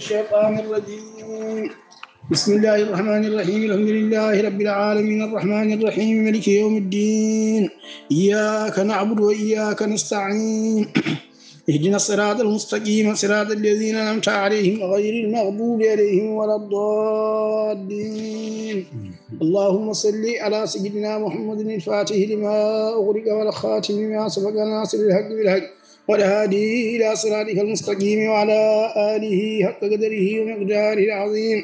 الشيطان الرجيم بسم الله الرحمن الرحيم الحمد لله رب العالمين الرحمن الرحيم مالك يوم الدين إياك نعبد وإياك نستعين اهدنا الصراط المستقيم صراط الذين أنعمت عليهم غير المغضوب عليهم ولا الضالين اللهم صل على سيدنا محمد الفاتح لما أغلق والخاتم لما سبق ناصر الحق بالحق والهادي إلى صراطك المستقيم وعلى آله حق قدره ومقداره العظيم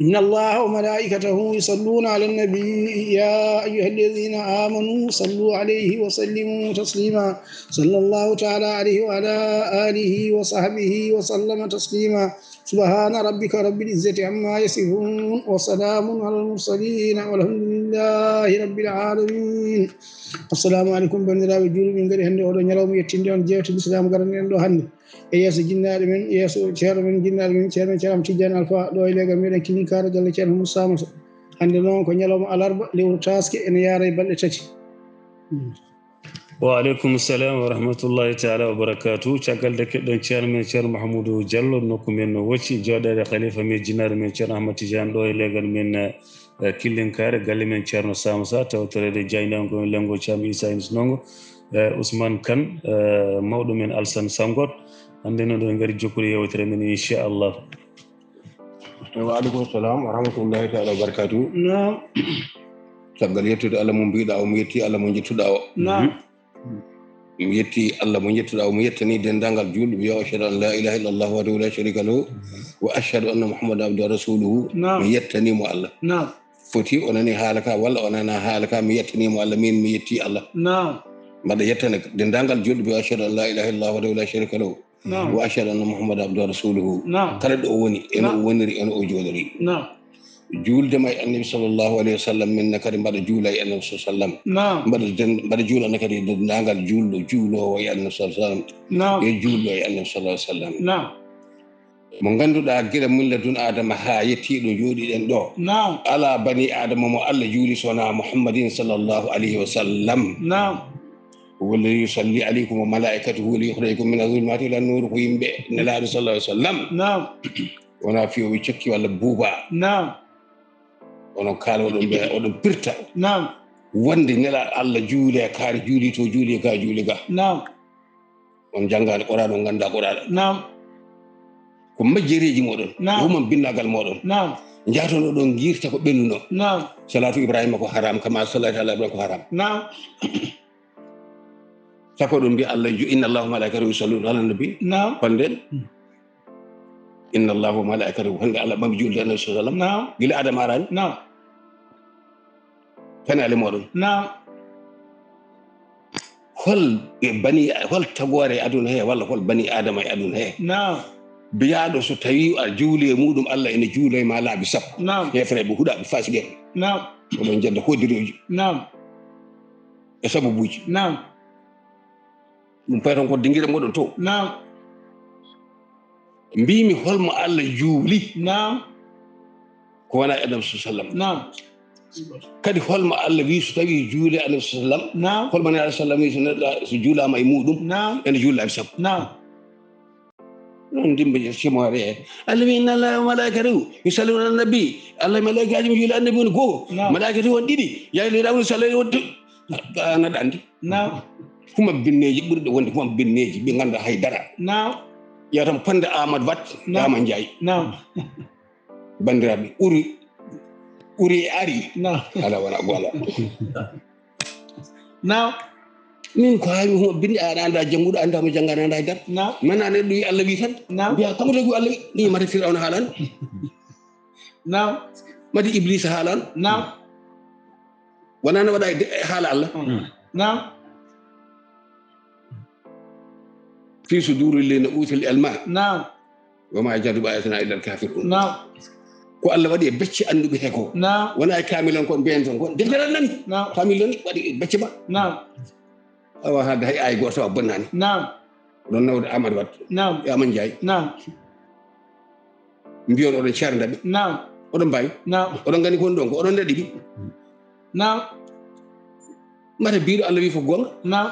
إن الله وملائكته يصلون على النبي يا أيها الذين آمنوا صلوا عليه وسلموا تسليما صلى الله تعالى عليه وعلى آله وصحبه وسلم تسليما سبحان ربك رب العزة عما يصفون وسلام على المرسلين والحمد لله رب العالمين السلام عليكم bandiraɓe julɓe min gari hannde oɗo ñalawma yettinde on jewte l'islam garanen ɗo hannde e yeeso jinnaɗe men yeeso ceerno men jinnaɗe men ceerno Thiam Tidiane Alpha ɗo e legal meɗen kilikara galle ceerno Moussa Samata hannde noon ko ñalawma alarba lewru taske ene yaara e balɗe tati وعليكم السلام ورحمة الله تعالى وبركاته شكل دكتور شيرم من شيرم محمود جلو نكم من وشي جودة خليفة من جنار من شيرم أحمد تيجان دوي لغن من كيلين كار قال من شيرم سامسا توتر جاينا نكون لنغو شامي ساينس نونغو عثمان كان مودو من ألسان سانغوت عندنا دو نغري جوكري يوتر من إن شاء الله. وعليكم السلام ورحمة الله تعالى وبركاته. نعم. شغل يتود على منبيد أو ميتي على منجتود أو. نعم. ميتي الله منجتود أو ميتني دندان الجود بيا أشهد أن لا إله إلا الله وحده لا شريك له وأشهد أن محمد عبده ورسوله. نعم. ميتني مع الله. نعم. فتي أنني حالك ولا أننا حالك ميتني مع الله مين ميتي الله. نعم. ماذا يتنك دندان الجود بيا أشهد أن لا إله إلا الله وحده لا شريك له. نعم. وأشهد أن محمد عبده ورسوله. نعم. كرد أوني إنه أونري إنه أوجودري. نعم. جول جماعة النبي صلى الله عليه وسلم من نكرم بعد جول أي النبي صلى الله عليه وسلم. نعم. بعد جول نكرم نانغال جول هو أي النبي صلى الله عليه وسلم. نعم. يجول أي النبي صلى الله عليه وسلم. نعم. من عندو دا كده من لدن آدم هايتي لجودي دندو. نعم. على بني آدم ما الله جولي سنا محمد صلى الله عليه وسلم. نعم. والذي يصلي عليكم وملائكته ليخرجكم من الظلمات إلى النور ويم نلا صلى الله عليه وسلم. نعم. ونا فيه ويشكي ولا بوبا. نعم. ono kala oɗon pirta نعم wonde nela Allah juuli e kaari juuli to juuli ga juuli ga نعم on jangade qur'an on ganda qur'an نعم ko majjereji moɗon نعم woman binnagal moɗon نعم jatono ɗon girta ko ɓennuno نعم salatu ibrahima ko haram kama salatu ala ibrahima ko haram نعم sako ɗum mbi Allah inna allahu malaikatahu yusalluna ala nabi نعم fanden inna allahu malaikatahu hande Allah ɓami julde annabi sallallahu alaihi wasallam نعم gila adama arani نعم fenale moɗon نعم hol tagore aduna he walla hol bani adama e aduna he نعم biyaɗo so tawi a juuli e muɗum Allah ene juulo e ma laabi sappo نعم hefreɓe huɗaɓe fasigueɓe نعم oɗon jadda hodiroji نعم e sababuji نعم ɗum pay ton ko dinguira moɗon to نعم mbimi holmo Allah juuli نعم ko wona adam sa sallam نعم kadi holmo Allah wi so tawi juuli annabi sa sallam نعم holmo ne alah sallam wi so neɗɗo so juulama e muɗum نعم ene juullaɓe sappo نعم non dimbe simore e Allah wi inna allaha wa malaikatahu yusalluna ala nabi Allah malaikaji mi juuli annabi woni goho malaikatahu won ɗiɗi yayliraɓe sallani wonde anaɗa andi نعم huma binneji ɓurɗe wonde huma binneji ɓe ganda haydara نعم yatam pande Amadou Wat Ama Ndiaye نعم bandiraɓe uri e ari نعم ala wona gola نعم min ko hami huma bindi aɗa anda jannguɗo andamo janggani anda haydara نعم man ane ɗo wi Allah wi tan نعم mbiya kamo tagi Allah wi ni mata Firawna haalano نعم mati Iblisa haalano نعم wonano waɗa haala Allah نعم fi suduri lena utul ilma نعم wama yajadu bi ayatina illa al-kafirun نعم ko Allah waɗi e becce anduɓe he ko نعم wona e kamilan kon mbiyen ton kon defteran nani نعم kamil non waɗi becce ma نعم awa hadde hay ay goto tawa bonnani نعم ɗon nawde Amadou Wat نعم e Ama Ndiaye نعم mbiyon oɗon ceerdaɓe نعم oɗon mbawi نعم oɗon gani kon ɗon ko oɗon daɗi ɗi نعم mata biɗo Allah wi ko gonga نعم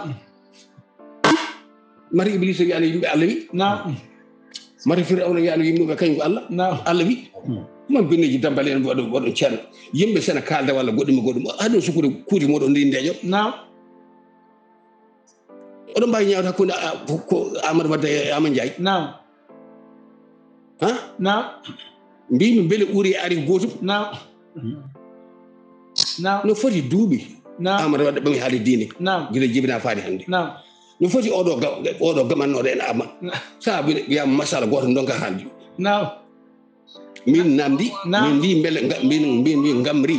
mari Iblisa wi Allah wi نعم mata Firawna yaano yimɓe kañum ko Allah Allah wi man binneji dambale en waɗon ceerno yimɓe sene kalda walla goɗɗum e goɗɗum haɗum sukude kuuti moɗon ndi ndeeƴo oɗon mbawi ñawde hakkude ko Amadou Wadde e Ama Ndiaye mbimi beele ɓuuri e ari gotum no foti duuɓi Amadou Wadde ɓami haali diine guila jibina faade hannde no foti oɗo gamannoɗo en Ama sa wiyama masala goto donka haalde min namdi min mbi beele min gamri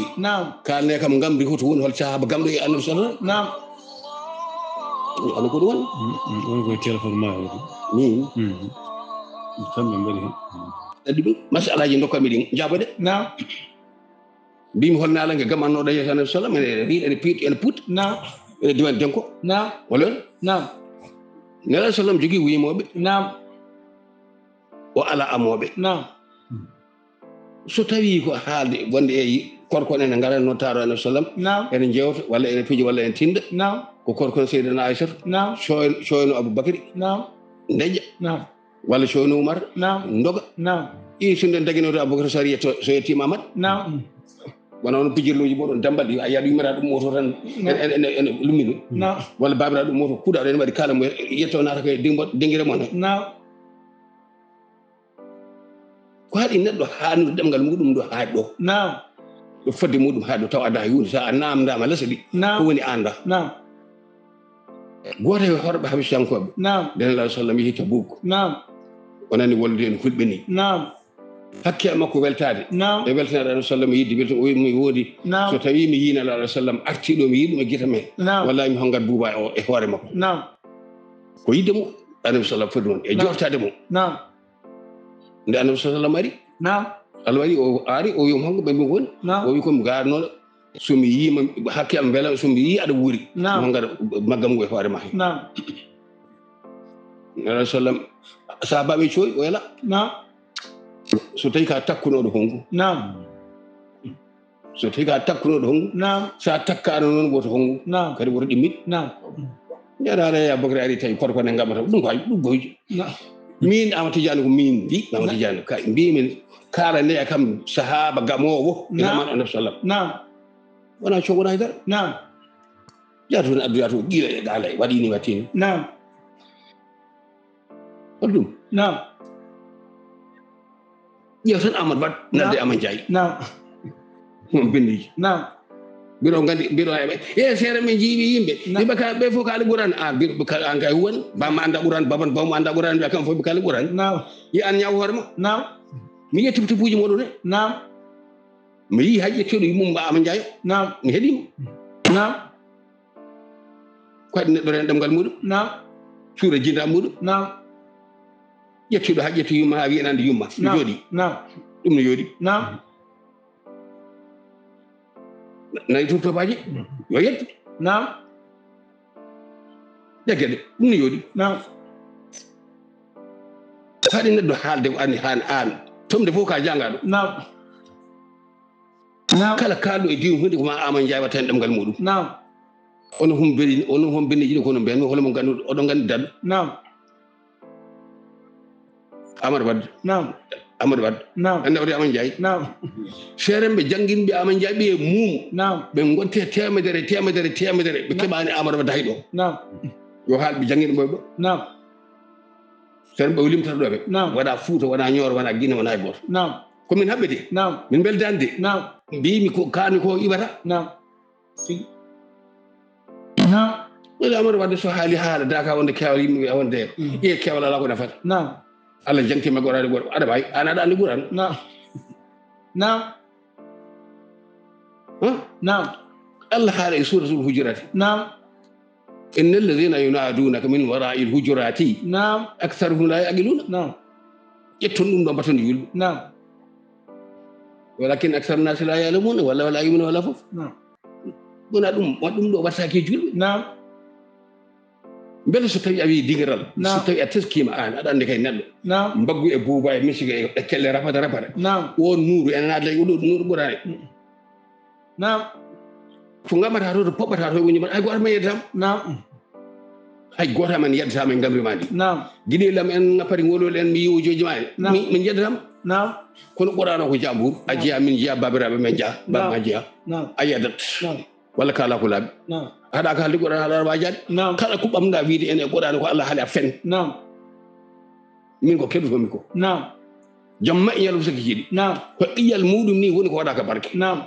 kalne kam gamri hoto woni hol sahaba gamɗo e Annabi sallallahu alaihi wasallam ana ko ɗum woni koye téléphone ma kamɓe mbaɗi hen addi ɗum masalaji dokkami ɗin jaboɗe mbimi holno alange gamannoɗo e Annabi sallallahu alaihi wasallam ene riiɗa ene piiɗ ene puut ene diwan denko wala Nelaɗo sallam jogui wimoɓe o ala amoɓe so tawi ko haalde wonde e korkon ene garanno taaro Annabi sallam ene jewta walla ene piiji walla ene tinda ko korkon Seydina Aissata coyno Aboubacry deƴƴa walla coyno Oumar doga i so nden daguinoto Aboubacry so yettima Amad wona on pijirloji moɗon dambalɗi a yiyaɗo yummata ɗum moto tan ene lummi ɗum walla babiraɗo ɗum moto kuuɗaɗo ene waɗi kala mo yetto nata koye dinguire mon ko haɗi neɗɗo haanude ɗemgal muɗum ɗo haaɗi ɗo ɗo fodde muɗum haaɗi ɗo taw adda hunde sa a namdama lesa ɗi ko woni anda goto e horɓe habishankoɓe Nelaɗo sallam yehi Tabuk onani wolde en hulɓe ni hakke makko weltade e weltanade Annabi sallam yidde welto mi woodi so tawi mi yi Nelaɗo sallam artiɗo mi yiɗum e guita men wallahi mi hongat Bouba o e hoore makko ko yidde mo Annabi sallam foti noon e jortade mo nde Annabi sallam ari Allah waɗi o ari o wimo hongo ɓe mbi woni o wi komi garnoɗo somi yima hakke am beela somi yi aɗa wuuri hongata maggam ngo e hoore ma Nelaɗo sallam sahabaɓe coyi o ela so tawi ka takkunoɗo honngu so tawi ka takkunoɗo honngu sa takkano noon woto honngu kadi woto ɗimmit jarare Aboubacry ari tawi korkone gaɓata ɗum ko ɗum boyjo min Ama Tidiane ko min mbi Ama Tidiane ka mbimi kala nde kam sahaba gamowo e gaman Annabi sallam wona cogona haydara jaato ton adduya to ƴiila e ɗaala e waɗini wattini hol ɗum ƴeew tan Amadou Wadde nande Ama Ndiaye on bindiji mbiɗo gandi mbiɗo e seere men jiiɓi yimɓe yimɓe ɓe fof ko ala ɓuran an kay huwan bamma anda ɓuran baban bawmo anda ɓuran mbiya kam fof ɓe kala ɓuran yi an ñaw hoore ma mi ƴetti tipuji moɗon e mi yi hay ƴettiɗo yummum Ama Ndiaye mi heeɗimo ko waɗi neɗɗo ren ɗemgal muɗum suura jinda muɗum ƴettiɗo ha ƴetti yumma ha wiyanande yumma no jooɗi ɗum no yooɗi nayi turtobaji yo yetto ƴeggeɗe ɗum no yooɗi haɗi neɗɗo haalde ko an tomde fof ka jangaɗo kala kalɗo e diw hunde ko ma Ama Ndiaye watta hen ɗemgal muɗum onon hom benneji ɗo kono mbiyanmi holmo ganduɗo oɗon gandi daɗɗo Amadou Wadde ande wade Ama Ndiaye seeremɓe jangguinɓe Ama Ndiaye ɓe muumo ɓe gonte temedere ɓe keɓani Amadou Wadde hayɗo yo haalɓe jangguinɓe ɓe ɗo seeremɓe o limtata ɗo ɓe wona Fouta wona Nioro wona Guinée wona goto komin haɓɓe de min beldani de mbimi ko kaani ko iwata woni Amadou Wadde so haali haala daka wonde kewal yimɓeɓe wonde ƴe kewal ala ko nafata Allah jangtima gorade goɗɗo aɗa wawi an aɗa andi ɓuran Allah haala e suratul hujurati inna alladhina yunadunaka min wara'i al-hujurati aktharuhum la yaqiluna ƴetton ɗum ɗo mbaton yulɓe walakin aktharu nasi la ya'lamuna wala yumina wala fof wona ɗum ɗo wattake julɓe beele so tawi a wi dingiral so tawi a teskima an aɗa andi kay neɗɗo mbaggu e Bouba e misiga e kelle rapata won nuuru ene naada e oɗo nuuru ɓurani ko gamata to poɓɓata to woni ay goto ma yeddam hay goto men yeddata men gamri madi نعم gidi lam en ngapari ngolol en mi yiwojoji mani min jeddatam نعم kono qur'ana ko jambur a jiya min jiya babiraɓe men jiya babma jiya نعم a yeddat نعم walla kala ko laaɓi نعم haɗa ko haalde qur'ana haɗa wajade نعم kala ko ɓamɗa wiide ene qur'ana ko Allah haali a fen نعم min ko keddotomi ko نعم jamma e ñalum saki jiiɗi نعم ko ɗiyal muɗum ni woni ko waɗa ka barke نعم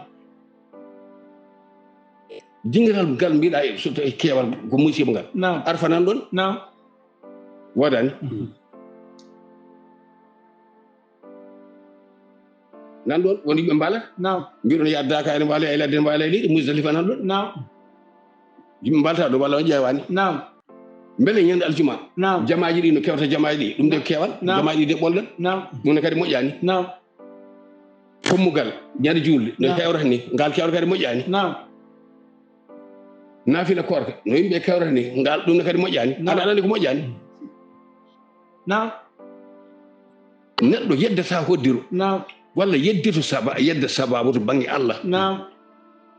dingiral gal mbiɗa e so tawi keewal ko musiba ngal نعم arfa nan ɗon نعم waɗani nan ɗon woni yimɓe mbaalata نعم mbiɗon yaddaka ene mbaali e ladde ne mbaali e leydi musdalifa nan ɗon نعم yimɓe mbalta ɗo walla on ƴeewani نعم beele ñande aljuma نعم jamaji ɗi no kewta jamaji ɗi ɗum de keewal Naam. jamaji ɗi de ɓolɗan نعم ɗum ne kadi moƴƴani نعم pommugal ñande julde no Naam. kewrata ni ngal kewra kadi moƴƴani نعم naafila korka no yimɓe kewrata ni ngal ɗum ne kadi moƴƴani Naam. aɗa aɗani ko moƴƴani نعم neɗɗo yeddata hoddiro نعم walla yeddito yedda sababu to banggue Allah نعم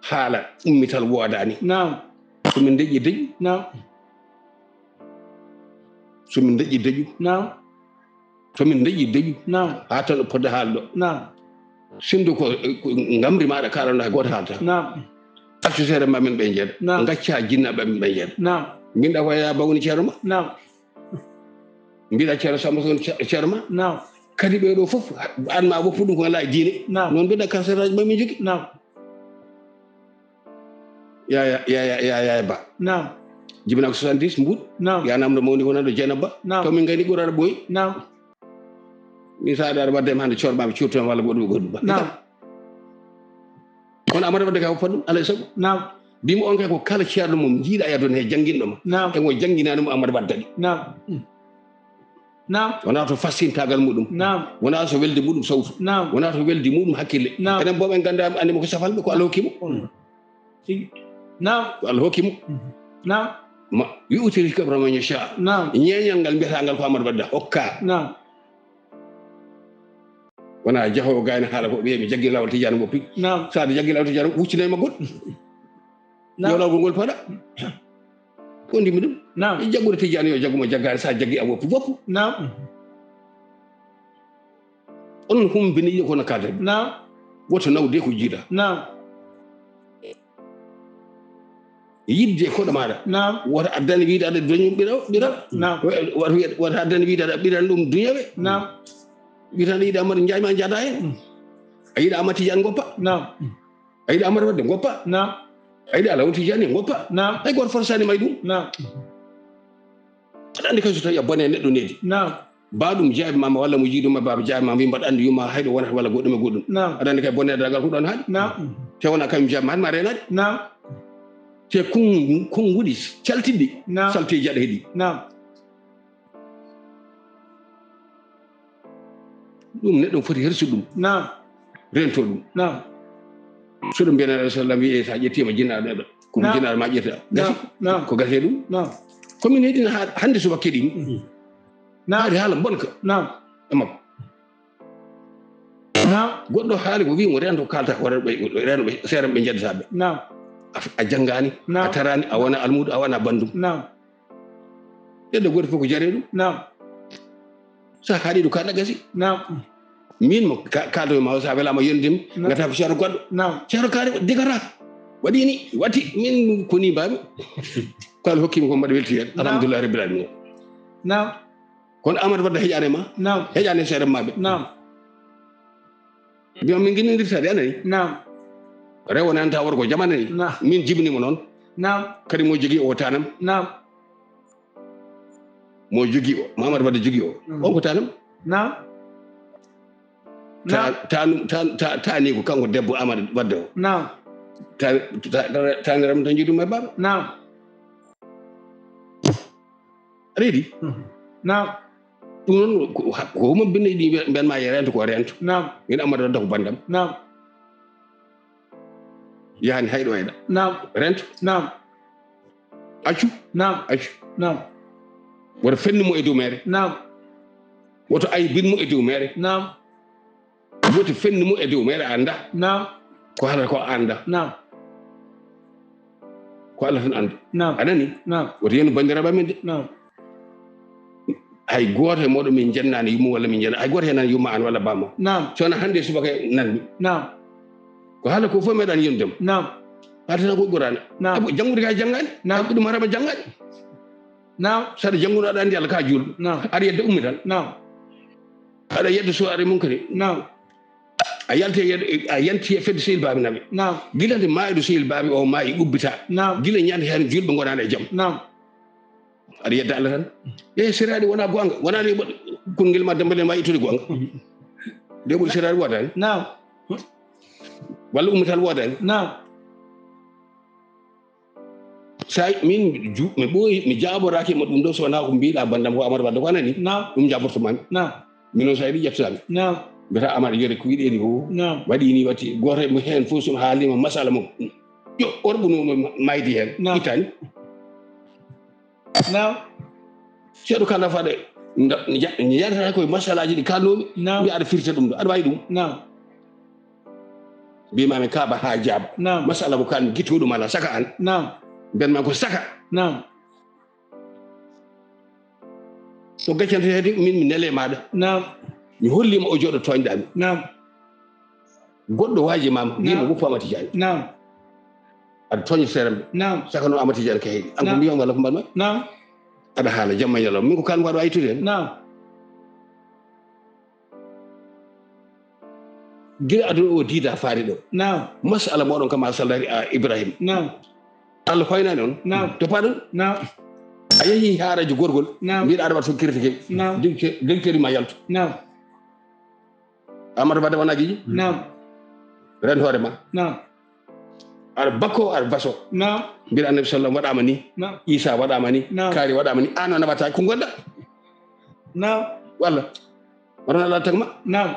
haala ummital woodani نعم somin deƴƴi deƴƴu نعم somin deƴƴi deƴƴu نعم somin deƴƴi deƴƴu نعم ha tan ɗo podde haalɗo نعم sindu ko gamri maɗa kalanɗa hay goto haalata نعم accusére ma min ɓe jeeɗa Naam. gacca jinnaɓe min ɓe jeeɗa نعم mbinɗa ko ya bawni ceerno ma نعم mbiɗa ceerno samba son ceerno ma نعم kadi ɓeɗo fof an ma woppu ɗum ko ala e diine Naam. noon mbiɗa kanseraji ma min jogui نعم yaya ba نعم jibina ko 70 mbuɗ نعم yanamdo mawni ko nanɗo jeynaba ba Naam. to min gani ɓurata ɓooyi نعم min saɗa aɗa waddema hande cormaɓe curtoma walla goɗɗum e goɗɗum ba نعم kono amata wadde ka woppat ɗum alay saago نعم mbimo on kay ko kala ceerno mum jiiɗa e aduna he jangguinɗo ma نعم emo jangguinanimo amadou waddani نعم نعم wona to fassintagal muɗum نعم wona so welde muɗum sawtu نعم wona to weldi muɗum hakkille Naam. enen boɓe gandami andimo ko safalɓe ko Allah hokkimo نعم ko Allah hokkimo نعم ma yu'tiri kabra man yasha نعم ñeñal ngal mbiyatangal ko amadou wadda hokka نعم wona jahowo gayne haala ko ɓiye mi jaggi lawol tijani woppi نعم saade jaggi lawol tijani huccinayma goɗɗo نعم yolawgol ngol paɗa ko ndimi ɗum نعم jaggude tijani yo jaggumo jaggani sa jaggi a woppi woppu نعم on humbini yiɗi kono kalda نعم woto nawde ko jiiɗa نعم yidde e koɗo maɗa نعم woto addani wiide aɗa doñum ɓiraw نعم woto addani wiide aɗa ɓiran ɗum duñaɓe نعم wiitande yiɗa amadou jayma jaada hen a yiɗa amadou tijani goppa نعم a yiɗa amadou wadde goppa نعم a yiɗa alaw tijani goppa نعم hay goto forsani may ɗum نعم aɗa andi kay so tawi a bone neɗɗo needi نعم baɗum jaabi mama walla mo jiiduma baba jaabi ma wi mbaɗa andi yuma hayɗo wonata walla goɗɗum e goɗɗum نعم aɗa andi kay bonnedagal ko ɗon haaɗi نعم te wona kañum jaabi ma han ma renade نعم te konguɗi caltiɗɗi نعم saltiji aɗa heeɗi نعم ɗum neɗɗo foti hersude ɗum نعم rento ɗum نعم soɗo mbiyan alah sallam wiye sa ƴettima jinnaɗo ɗeɗo komo Naam. jinnaɗo ma ƴetta نعم gasi نعم ko gase ɗum نعم komin heeɗino hande suba keɗimi نعم haali haala bonka نعم e makko نعم goɗɗo haali ko wimo rento kalta ko renoɓe seereɓe ɓe jeddataɓe نعم a janggani Naam. a tarani a wona almudo a wona bandum نعم ɗeɗɗo goto fof ko jare ɗum نعم sa haaɗi ɗo kaɗa gasi نعم min mo kaldomi ma sa welama yondim Naam. gata ko ceerno goɗɗo نعم ceerno kaari digata waɗini watti min koni mbami ko Allah hokkimi ko mbaɗa welti hen Naam. alhamdulillah rabbil alamin نعم kono amadou wadda heƴani ma نعم heƴani seeɗa maɓe نعم mbima min guinnodirtade anani نعم rewonanta worko jamanani نعم min jibinimo noon نعم kadi mo jogui o tanam نعم mo jogui o mamadou wadda jogui o on ko tanam نعم نعم tani ko kanko debbo amadou wadda o نعم taniram tan jiɗum e baba نعم aɗa yiiɗi نعم ɗum noon ko huma binne ɗi mbiyanma ye rento ko rento نعم min amadou wadda ko bandam نعم yani hayɗo eɗa نعم rento نعم accu نعم accu نعم woto fennimo e dow mere نعم woto aybinmo e dow mere نعم woto fennimo e dow mere anda نعم ko haalata ko anda نعم ko Allah tan andi نعم anani نعم woto yen bandiraɓe men de نعم hay goto e moɗo min jennani yumma walla min jenna hay goto hen yumma an walla bamma نعم sowona hande subaka nanmi نعم ko haala ko fof meeɗani yondema نعم hatana ko ɓurani نعم janggude ka janggani نعم ɗum harama janggani نعم saɗa jangguno aɗa andi Allah ka julɗo نعم aɗa yedde ummi tan نعم aɗa yedde so are mum kadi نعم a yalti a yanti e fedde sehil babi naɓe نعم gilande maayiɗo sehil babi o maayi ubbita نعم gila ñande hen julɓe gonani e jaam نعم aɗa yedde Allah tan seraɗi wona gonga wonani konngel ma dembalen ma ittude gonga nde ɓuuri seraɗi wodani نعم walla ummital wodani نعم sa min mi ɓooyi mi jaboraki mo ɗum ɗo so wona ko mbiɗa bandam ko Amadou Wadde ko anani نعم ɗum jabortomami نعم minon sa yiɗi ƴettotami نعم mbiyata Amadou yere ko wiɗeni ko نعم waɗi ni watti goto mo hen fof somi haalima masala mo yo orɓunomo maydi hen نعم ittani نعم seeɗo kala faɗa mi yadata koye masalaji ɗi kalnomi نعم mbi aɗa firta ɗum ɗo aɗa wawi ɗum نعم mbimami kaaba ha jaaba نعم masala mo kalmi guittoɗum ala saka an نعم mbiyanma ko saka نعم so gaccante hedi min mi nele maɗa نعم mi hollima o jooɗo toñɗami نعم goɗɗo waaji mama mbima نعم woppu Amady Tidiane نعم aɗa toña seeramɓe نعم saka no Amady Tidiane ka heeɗi an ko نعم mbiyam walla ko mbaɗma نعم aɗa haala jamma ñalawma min ko kalmi waɗa waytude hen نعم guila aduna o diida faari ɗo نعم masala moɗon kam masala Ibrahima نعم Allah hoynani on نعم to paɗon نعم a yeehi haaraji gorgol نعم mbiɗa aɗa waɗa so critique نعم directeur ma yaltu نعم Amadou Wadde wona guiji نعم ren hoore ma نعم aɗa bakko aɗa baso نعم mbiɗa annabi sallam waɗama ni نعم Isa waɗama ni نعم kaari waɗama ni an o naɓata ko gonɗa نعم walla wotona ala tagma نعم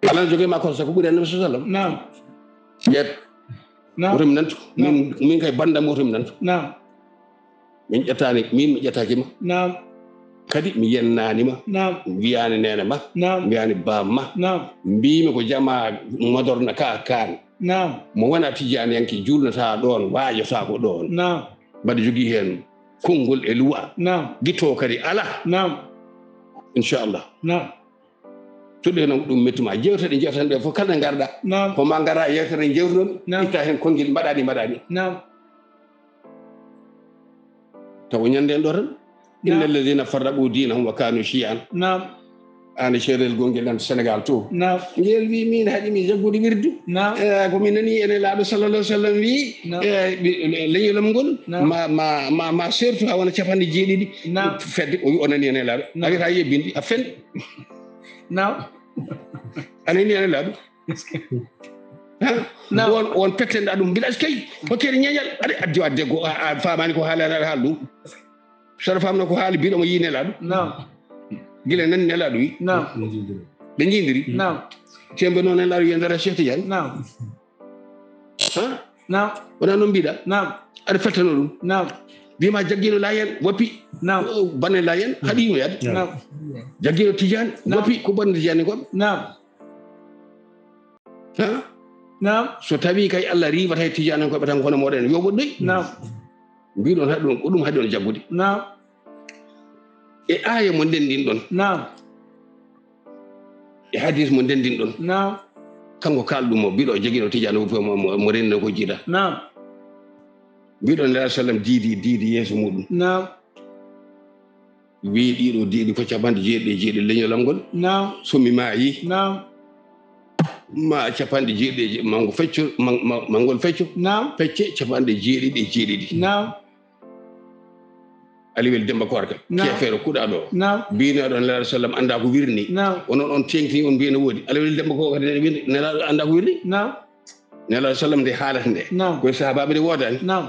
ala ne jogui ma konsa ko ɓuuri annabi sallam نعم ƴeet نعم wotomi nanto min kay bandam wotomi nanto نعم min ƴettani min mi ƴettakima نعم kadi mi yennanima نعم wiyani nene ma نعم wiyani bamma نعم mbimi ko jama modorna ka kan نعم mo wona tijaniyanke julnata ɗon wajota ko ɗon نعم mbaɗa jogui hen konngol e luwa نعم guitto kadi ala نعم inchallah نعم tuɗe noon ɗum mettuma jewteɗe jewtan ɗe fof kala ɗe garɗa نعم ko ma gara yewtere jewtuɗon نعم itta hen konngel mbaɗani نعم taw ñanden ɗo tan نعم inna alladina farraqu dinahum wa kanu chiyan نعم an ceerel gonguel nan Sénégal to نعم ngel wi min haɗi mi jaggude wirdu نعم komi nani ene laaɗo sallallah sallam wi نعم leñolam ngol نعم ma sertu ha wona capanɗe jeeɗiɗi نعم fedde o wi o nani ene laaɗo a wiyata yebbinde a fen نعم a nani ene laaɗo نعم won pettenɗa ɗum mbiɗa kay hokkede ñeñal aɗa addi wadde ko a famani ko haalani aɗa haala ɗum saɗa famno ko haali mbiɗomo yi nelaɗo نعم guila nani nelaɗo wi نعم ɓe jindiri نعم tembe noon nelaɗo wiyandara Cheikh Tidiane نعم نعم wona noon mbiɗa نعم aɗa fettano ɗum نعم wima jaggino layen woppi نعم banne layen haɗimo yadde نعم jaggino Tidiane woppi ko banne Tidiane goɓe نعم نعم so tawi kay Allah riwata e Tidiane koɓe tan kono moɗon yo woɗɗoy نعم mbiɗon haɗi ɗum ko ɗum haɗi on jaggude نعم e aya mo ndendin ɗon نعم e hadis mo ndendin ɗon نعم kanko kalɗum o mbiɗo jaguino Tidiane woppi mo renno ko jiiɗa نعم mbiɗon nelaɗo sallam diidi yeeso muɗum نعم wi ɗiɗo diiɗi ko capanɗe jeeɗiɗi leñolam ngol نعم somi maayi نعم ma capanɗe jeeɗiɗi mango fecco mangol fecco نعم fecce capanɗe jeeɗiɗi نعم aliwel Demba Korka نعم kefeero kuɗa ɗo نعم mbinoɗo nelaɗo sallam anda ko wirni نعم onon on tengtini on mbino woodi aliwel Demba Korka nelaɗo anda ko wirni نعم nelaɗo sallam nde haalata nde نعم koye sahabaɓe nde woodani نعم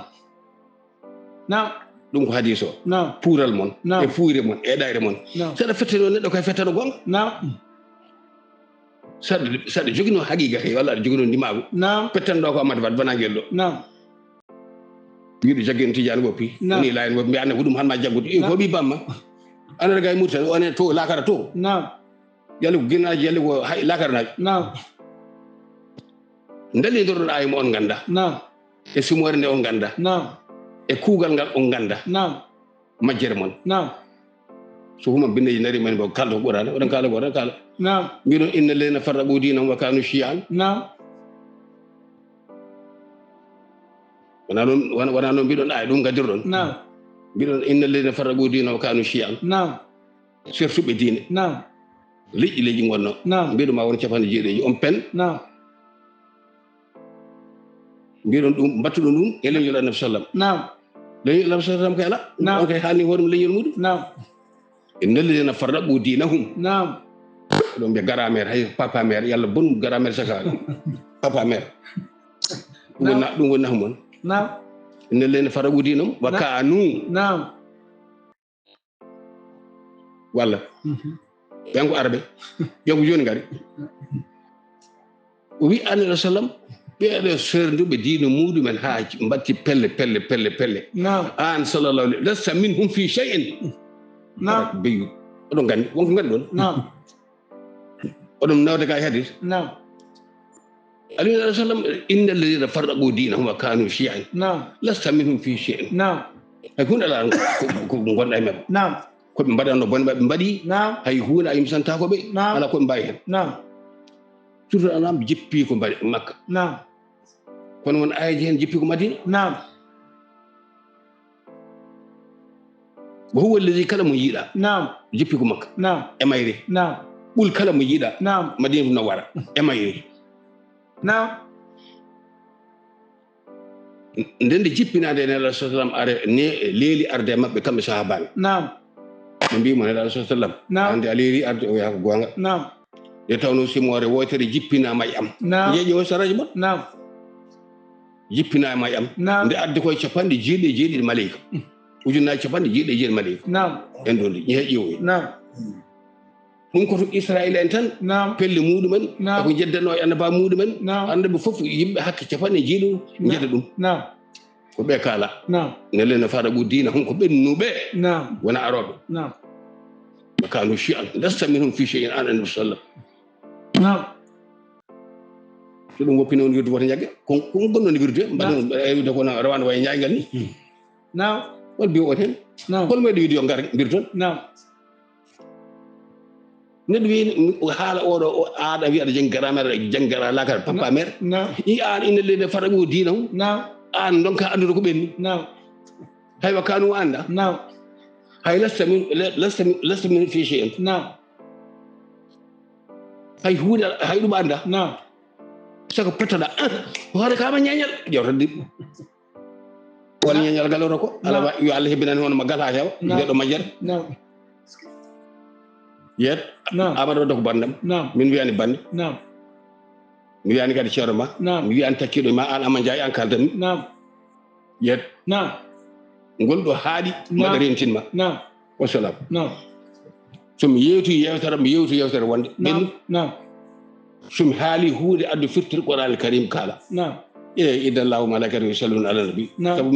نعم ɗum ko hadis o نعم puural mon نعم e fuyre mon e ɗayre mon نعم saɗa fettano neɗɗo koye fettano gonga نعم saɗa jogino haqiqa kay walla aɗa jogino ndimago نعم pettanɗo ko Amadou Wadde wona guel ɗo نعم wiiɗo jaggino Tidiane woppi نعم woni layen woppi mbi anne ko ɗum hanma jaggude ko ɓi bamma anata gay murta one to lakara to نعم yalle ko guinnaji yalle ko hay lakaranaji نعم ndalidoroɗo ayimo on ganda نعم e sumore nde on ganda نعم e kuugal ngal on ganda نعم majjere mon نعم so huma binde nari men bo kaldo qur'ana odan kala godan kala نعم mbiɗon inna lena farraqu dinahum wa kanu shi'an نعم wana non mbiɗon ay ɗum gadirɗon نعم mbiɗon inna lena farraqu dinahum wa kanu shi'an نعم surtuɓe diine نعم leƴƴi gonno نعم mbiɗo ma won capanɗe jeeɗiɗi on pen نعم mbiɗon ɗum battuɗon ɗum e leñol annabi sallam نعم leñol annabi sallam kay ala نعم. on kay haalni hoorem leñol muɗum نعم inna lena farraqu dinahum نعم ɗum ɓe grammaire hay papa mère yalla bon grammaire saka papa mère ɗum woni nahu mon نعم inna lena farraqu dinahum wa kanu نعم walla ɓen ko arabe ƴeew joni ngari o wi annabi sallam ɓeeɗo sernduɓe diino muɗumen ha mbatti pelle نعم an sallallahu alaihi lasta minhum fi shay'in نعم beyu oɗon gandi wonko gandi ɗon نعم oɗon nawde ka e hadis نعم alayhi sallam inna alladhina farraqu dinahum wa kanu shi'an نعم lasta minhum fi shay'in نعم hay hunde ala ko gonɗa e mabɓe نعم koɓe mbaɗanno bonɓe ɓe mbaɗi نعم hay hunde a yimsantako ɓe نعم. ala koɓe mbawi hen نعم surtout anam jippi ko mbaɗi makka نعم kono won ayaji hen jippi ko madina نعم wa huwa alladhi kala mo yiiɗa نعم jippi ko makka نعم e mayri نعم ɓuul kala mo yiiɗa نعم madinatu nawara e mayri نعم nden nde jippinade ene alah sallam are ne leeli arde e maɓɓe kamɓe sahabaɓe نعم ɓe mbimo ene alah sallam نعم hande a leeli arde o yaha ko gonga نعم nde tawno simore wotere jippinama e am نعم yeeƴi o saraji mon نعم jippinama e am نعم nde adde koye capanɗe jeeɗiɗi maleyka ujunnaji capanɗe jeeɗiɗi maleyka نعم en ɗon ndi ƴeeƴi o نعم ɗum koto israil en tan نعم pelle muɗumen نعم. eko jeddanno e annaba muɗumen نعم annabi fof yimɓe hakke capanɗe jeeɗiɗi jetta ɗum نعم ko ɓe kaala نعم nele no faraɓu dina hon ko ɓennuɓe نعم wona aroɓe نعم kanu shi'an lasta minhum fi shay'in an annabi sallam نعم so ɗum woppino on wirde woto jagge ko gonɗon wirde mbaɗon wirde kono rawane waye ñaygal ni نعم won mbiyo on hen نعم hol meɗe wiide yo gar mbirton نعم neɗɗo wi haala oɗo aɗa wi aɗa jangi grammaire aɗa jangi lakara papa mère نعم i an ina leyde faraɓu dina hum نعم an donka andude ko ɓenni نعم hay wa kanu anda نعم hay lasta min fi shay'in نعم hay huude hay ɗum anda نعم sako pettoɗa hoore kama ñañal ƴewta ɗi won ñañal galoro ko ala yo Allah hebbinani hono maggal ha heewa ndeɗo majjere نعم yet نعم amadou wadda ko bandam نعم min wiyani bande نعم mi wiyani kadi ceero ma نعم mi wiyani takkiɗo ma an ama ndiaye an kaldanmi نعم yet نعم ngol ɗo haaɗi maɗa rentinma نعم wassalam نعم somi yewti yewtere wonde ɓenni نعم somi haali huude addu firtir qur'an karim kaala نعم idda allahu malaikatu yusalluna ala nabi نعم. sabu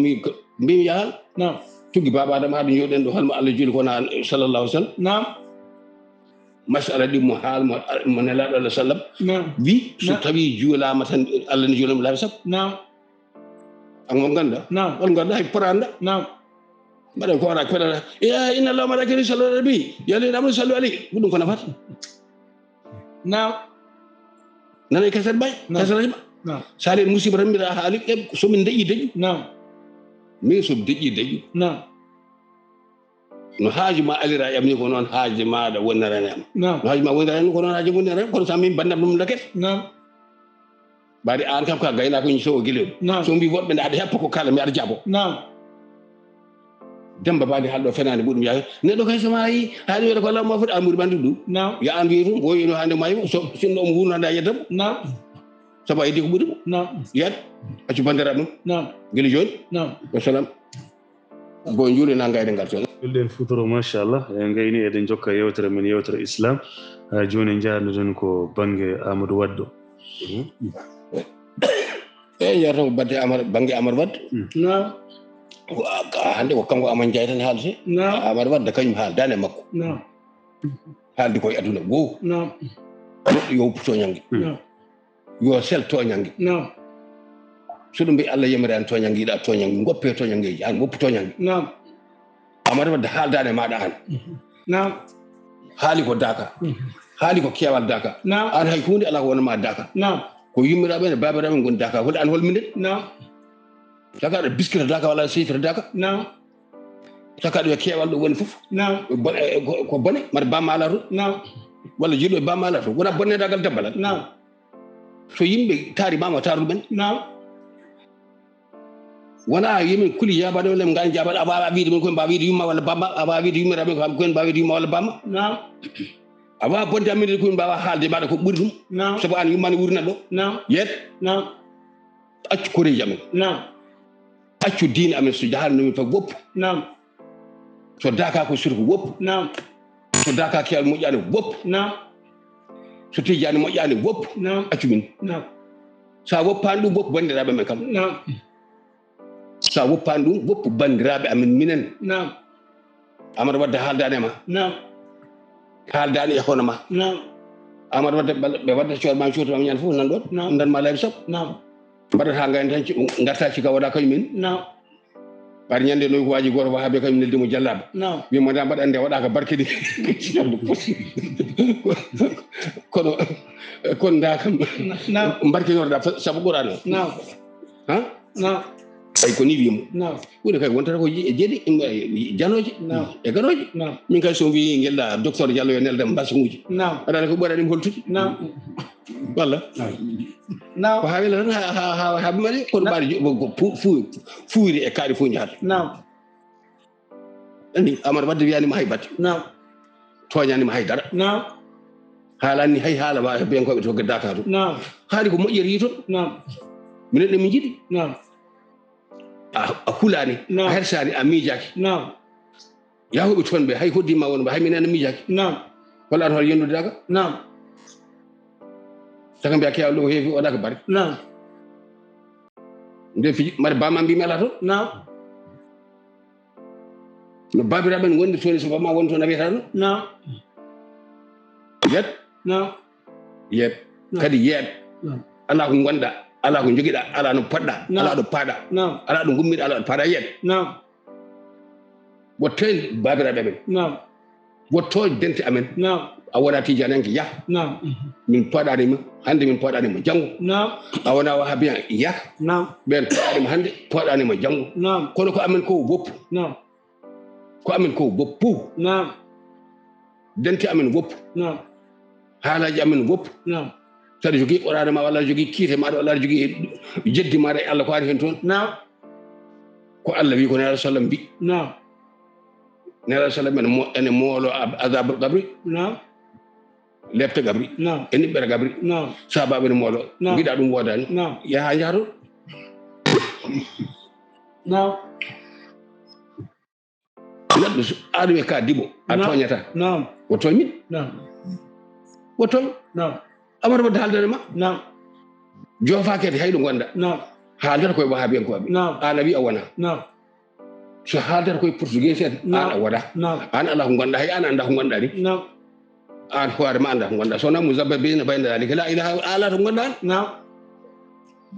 mbimi yahal نعم tuggi baba adama haade joɗen ɗo holmo Allah juuli kono sallallahu alih w sallam نعم masala ɗi mo haal mo nelaɗo Allah sallam نعم wi so نعم. tawi juulama tan Allah ne juulama laabi sappo نعم an mo ganda نعم on ganda hay poranda نعم mbaɗa ko wara koɗa inna allahu malaikatu yusalluna ala nabi ya alladhina amanu sallu alayhi ko ɗum ko nafata نعم nana kaset bay نعم. kasetaji ma نعم sali en musiba tan mbiɗa haali somin deƴƴi deƴƴu نعم min somi deƴƴi deƴƴu نعم no haaji ma alira e am ni ko noon haaji maɗa wonnirani am نعم no haaji ma wonnirani ko noon haaji wonnirani kono sa min bandam ɗum laket نعم mbaɗi an kam ka gaynako ñi sowo guileɗo نعم so mbi woɗɓe nde aɗa heppa ko kala mi aɗa jaabo نعم demba baɗi haalɗo fenade ɓuɗum yaha neɗɗo kay soma yi haali wiyata ko allah ma foti amuri ɓandu ɗum نعم yo an wiyi tum woyino hande mayimo so sinno omo wurnande a yeddamo نعم sabu a yeddi ko ɓuurimo نعم yiyat accu bandiraɓe mum نعم guila joni نعم wasalam bo juulina gayde ngal toon julɗen futuro machallah en gayni eɗen jokka yewtere men yewtere islam joni jarnoɗen ko banggue Amadou Waddo eyyi jarata ko badde banggue Amadou Wadde نعم hande ko kanko Amadou Ndiaye tan haalde نعم Amadou Wadde kañum haaldani e makko نعم haalde koye aduna goo نعم neɗɗo yo uppu toñanggue نعم yo sel toñanggue نعم so ɗum mbi Allah yemere an toñangiɗa toñangi goppe toñangeji an goppu toñangi نعم amata wadde haaldade maɗa an نعم haali ko daka haali ko kewal daka نعم an hay hunde ala ko wonama daka نعم ko yimmiraɓe ne babiraɓe goni daka hol an holminen نعم saka aɗa biskita daka walla seytita daka نعم saka ɗum e kewal ɗo woni foof نعم ko bone mata bamma ala to نعم walla jiɗɗo e bamma ala to wona bonnedagal debbalal نعم so yimɓe taari mama taaruɓen نعم wona yimin kuli yabaɗo lem ngani jabaɗo a wawa wiide min koye mbawa wiide yumma walla bamma a wawa wiide yummiraɓe koye mbawa wiide yumma walla bamma نعم a wawa bonde amminde koye mbawa haalde maɗa ko ɓuuri ɗum نعم sabu an yummani wurna ɗo نعم yeet نعم accu koreji amen نعم accu diine amen so jahalnomin fof woppu نعم so daka ko suri ko woppu نعم so daka kewal moƴƴani woppu نعم so tijani moƴƴani woppu نعم accu min نعم sa woppani ɗum woppu bandiraɓe men kam نعم sa woppani ɗum woppu bandiraɓe amen minen نعم amadou wadde haaldani e ma نعم haaldani e hono ma نعم amadou wadde ɓe wadde coorma cootama ñande fof nan ɗon نعم danma laabi sappo نعم mbaɗata gani tan garta cika waɗa kañumen نعم bar ñande noyi ko waji goto ko haaɓe kañum neldimo jallaɓe نعم wima da mbaɗande waɗaka barkedi kono da kam نعم barkenorɗa saabu ɓurano نعم ha نعم ay ko ni wimo نعم ɓuuri kay wontata ko jeeɗi janoje نعم e ganoje نعم min kay so wi guelɗa docteur Diallo yo nelde mbasuŋuji نعم aɗa ko ɓuuraɗimi holtude نعم walla نعم ko hawila tan haaɓe maɗi kono ɓaɗi fuuyri e kaaɗi fof jahata نعم andi Amadou Wadde wiyanima hay batte نعم toñanima haydara نعم haalani hay haala wawi benkoɓe to Dakar to نعم haali ko moƴƴere yi toon نعم minen ɗe min jiɗi نعم a hulani نعم. a hersani a miijaki نعم yahoɓe toon ɓe hay hoddima wonɓe hay minen a miijaki نعم walla aɗa hoto yennude daga نعم saka mbiya kewal ɗo ko heewi waɗaka bare نعم nde fiji mbaɗa bamma mbimi ala toon نعم no babiraɓe en gondi toon so bamma woni toon a wiyata ɗum نعم yeet نعم yeet kadi yeet نعم ala ko gonɗa ala ko joguiɗa ala no poɗɗa نعم. ala ɗo paaɗa نعم ala ɗo gummiɗa ala ɗo paaɗa yeet نعم wotto en babiraɓe ɓen نعم wotto dente amen نعم a wona tijanenke yah نعم min poɗanima hande min poɗanima janggo نعم a wona wahabiyan yah نعم ɓen poɗanima hande poɗanima janggo نعم kono ko amen ko woppu نعم ko amen ko woppu نعم dente amen woppu نعم haalaji amen woppu نعم saɗa jogui ɓorade ma walla aɗa jogui kiite maɗa walla aɗa jogui jeddi maɗa e Allah ko ari hen toon نعم ko Allah wi ko nelaɗo sallam mbi نعم nelaɗo sallam ene moolo adabul gabri نعم lebte gabri نعم e niɓɓere gabri نعم sabaɓe ne moolo نعم. mbiɗa ɗum wodani نعم yaha jaato نعم neɗɗo aɗa wiya ka diɓo a نعم. toñata نعم wo toñ min نعم wo toñ نعم Amadou Wadde haaldane ma نعم jofakede hayɗo gonɗa نعم haaldata koye wahabiyankoɓe نعم an a wi a wona نعم so haaldata koye portugais en an نعم. a waɗa نعم an ala ko gonɗa hay an anda ko gonɗa ni نعم an hoore ma anda ko gonɗa sowona mousabba beyne bayne dalika la ilaha ala to gonɗa an نعم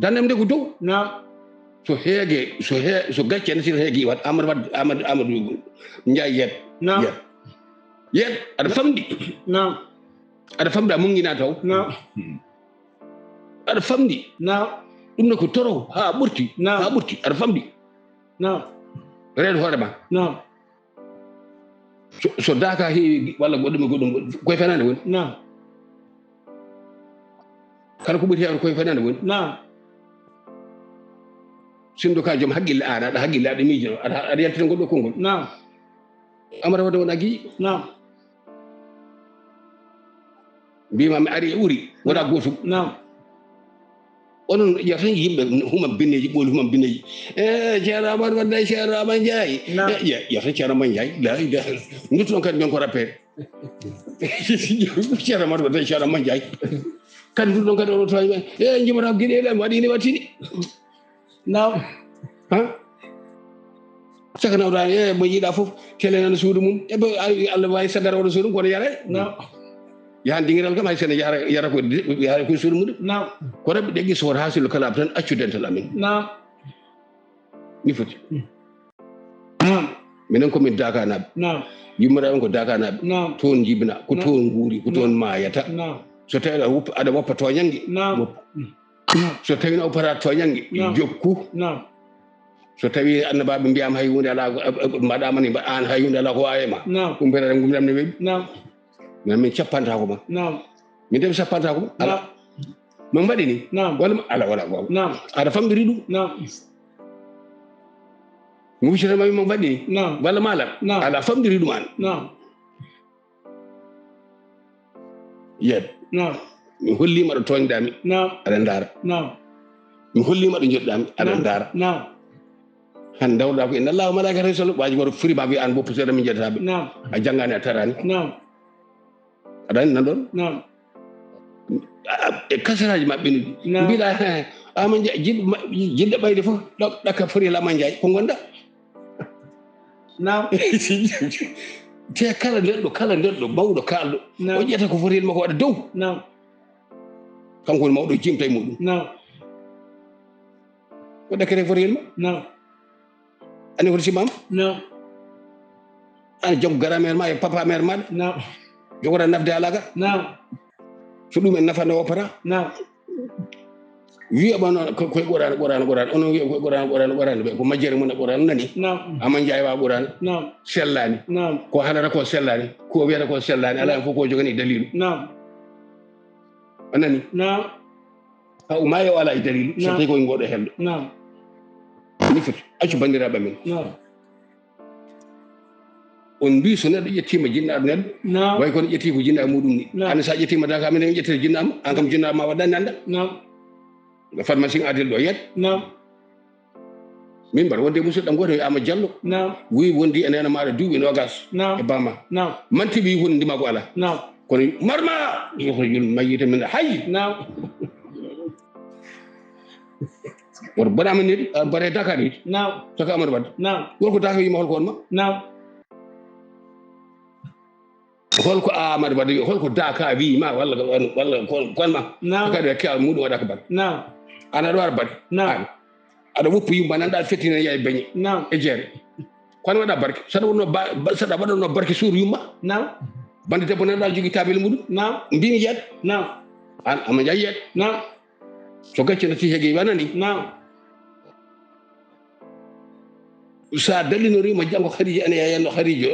dandem nde ko dow نعم so heege so gacce ene sino heege wat Amadou Wadde Amadou Ndiaye yeet نعم yeet aɗa famɗi نعم aɗa famɗi a mungina taw نعم aɗa famɗi نعم ɗum ne ko toro ha ɓurti نعم. ha ɓurti aɗa famɗi نعم reeɗo hoore ma نعم so daka heewi walla goɗɗum e goɗɗum koye fenande woni نعم kala ko ɓuri hewde koye fenande woni نعم sinno ka joom haqqille an aɗa haqqille aɗa miijino aɗa yaltina goɗɗo konngol نعم Amadou Wadde wona giƴi نعم mbima mi ari e ɓuuri wona gotum نعم onon ƴeew tan yimɓe huma binneji ɓooli huma binneji ceerno Amadou Wadde ceerno Amadou Ndiaye نعم. ƴeew tan ceerno Amadou Ndiaye la ilaha duttu ɗon kadi nden ko rappere ceerno Amadou Wadde ceerno Amadou Ndiaye kadi duttu ɗon kadi ono toñɓe jimata ko guiɗe ɗam waɗini wattini نعم ha saka nawɗa mo yiiɗa foof télé nana suudu mum eɓe Allah wawi saddara oɗo suudu kono yara نعم yahan dingiral kam hay sen yara ko yara ko suru mudum Naam. ko rabbi degi so war hasilu kala tan accu dental amin Naam. ni foti Naam. minen ko min daka nabe Naam. yimara on ko daka nabe Naam. ton jibina ko ton nguri ko ton mayata Naam. so tawi ada woppa to nyangi Naam. so tawi no para to nyangi jokku Naam. so tawi annabaɓe mbiyam hay hunde ala mbaɗama ni an hay hunde ala ko wawema Naam. ɗum mbiyata gumdam ne weɓi Naam. mais min cappantako ma Naam. min deɓe cappantako ma ala mo mbaɗi ni Naam. walla ala wala gogo Naam. aɗa famɗiri ɗum Naam. mi wuccitanmami mo mbaɗi ni Naam. walla malam Naam. ala famɗiri ɗum an Naam. yeb Naam. mi hollima ɗo toñɗami Naam. aɗa daara Naam. mi hollima ɗo joɗɗami aɗa daara Naam. han dawɗa ko inna allahu malaikatahu yusalluna waji woto firima wi an boppu seeɗa min jeetataɓe Naam. a janggani a tarani Naam. aɗa andi nan ɗon Naam. e kasaraji maɓɓe ni Naam. mbiɗa ama jiɗɗo ɓayde fof ɗakka fori lama ndiaye ko gonɗa Naam. te kala nder ɗo mawɗo kalɗo o ƴetta ko foti makko waɗa dow Naam. kanko woni mawɗo jimta e muɗum Naam. o ɗakkete foti hilma Naam. ani hoto simama Naam. ani jogo garamére ma e papa mére maɗa Naam. jogota nafde alaga Naam. so ɗum en nafande woppata Naam. wiyaɓa noon koye ɓorani onon wiya koye ɓorani ɓe ko majjere mum e ɓorani nani Naam. ama jaywa ɓorani Naam. sellani Naam. ko halata ko sellani ko wiyata ko sellani ala hen fof ko jogani dalilu Naam. a nani Naam. ha uma e o ala e dalilu so tawi koye ngoɗo helɗo Naam. ni foti accu bandiraɓe men Naam. on mbi so neɗɗo ƴettima jinnaɗo neɗɗo Naam. way kono ƴetti ko jinnaɗo muɗum ni Naam. ande sa ƴettima daka minen ƴettete jinnama an kam jinnaɗo ma waɗani anda Naam. pharmacie adel ɗo yet Naam. min mbaɗa wonde musidɗam goto ama diallo Naam. wi wondi e nena maɗa duuɓi nogas Naam. e bamma Naam. manti wi hunde ndima ko ala Naam. kono marma yul mayita min hay Naam. woto mbaɗama nedi mbaɗe dakar yiti Naam. soko amadou wadde Naam. wonko daka wima holko wonma Naam. holko amadou wadde wi holko daka wima walla konma Naam. kadi kewal muɗum waɗa ko baɗa Naam. ana aɗa waɗa baɗe Naam. aɗa woppu yimba nanɗa aɗa fettine yaye beñe Naam. e jeere kono waɗa barke saɗa waɗanno barke suuru yumma Naam. bande debbo nanɗa jogui tabel muɗum Naam. mbimi yeeɗ Naam. an ama jay yeeɗ Naam. so gacce natti heegi wanani Naam. sa dallinorima janggo hariji ene yayenno harijo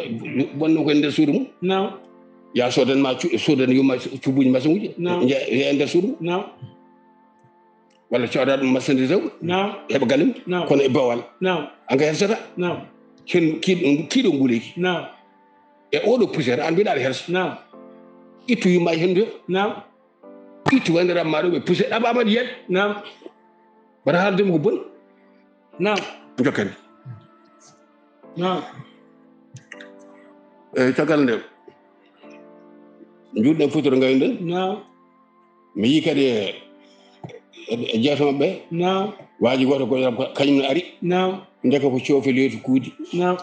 bonno koye nder suudu mum Naam. ya sodanma sodan yumma cubuji machine uji e nder suudu mum Naam. walla cooda ɗum marchandise rewɓe Naam. heɓa galle mum Naam. kono e bawal Naam. anka hersata Naam. kiiɗo nguleyki Naam. e oɗo poussiére an mbiɗa aɗa hersa Naam. ittu yumma e hendu Naam. ittu wandiram maɗo ɓe poussiére ɗaɓa amaɗa yeeɗ Naam. mbaɗa haaldema ko boni Naam. jokkani Naam. eyyi caggal nde juɗɗen futuro gayden Naam. mi yii kadi e jeetomaɓe ɓe Naam. waaji goto ko kañum ne ari Naam. ndeka ko coofe leetu kuudi Naam.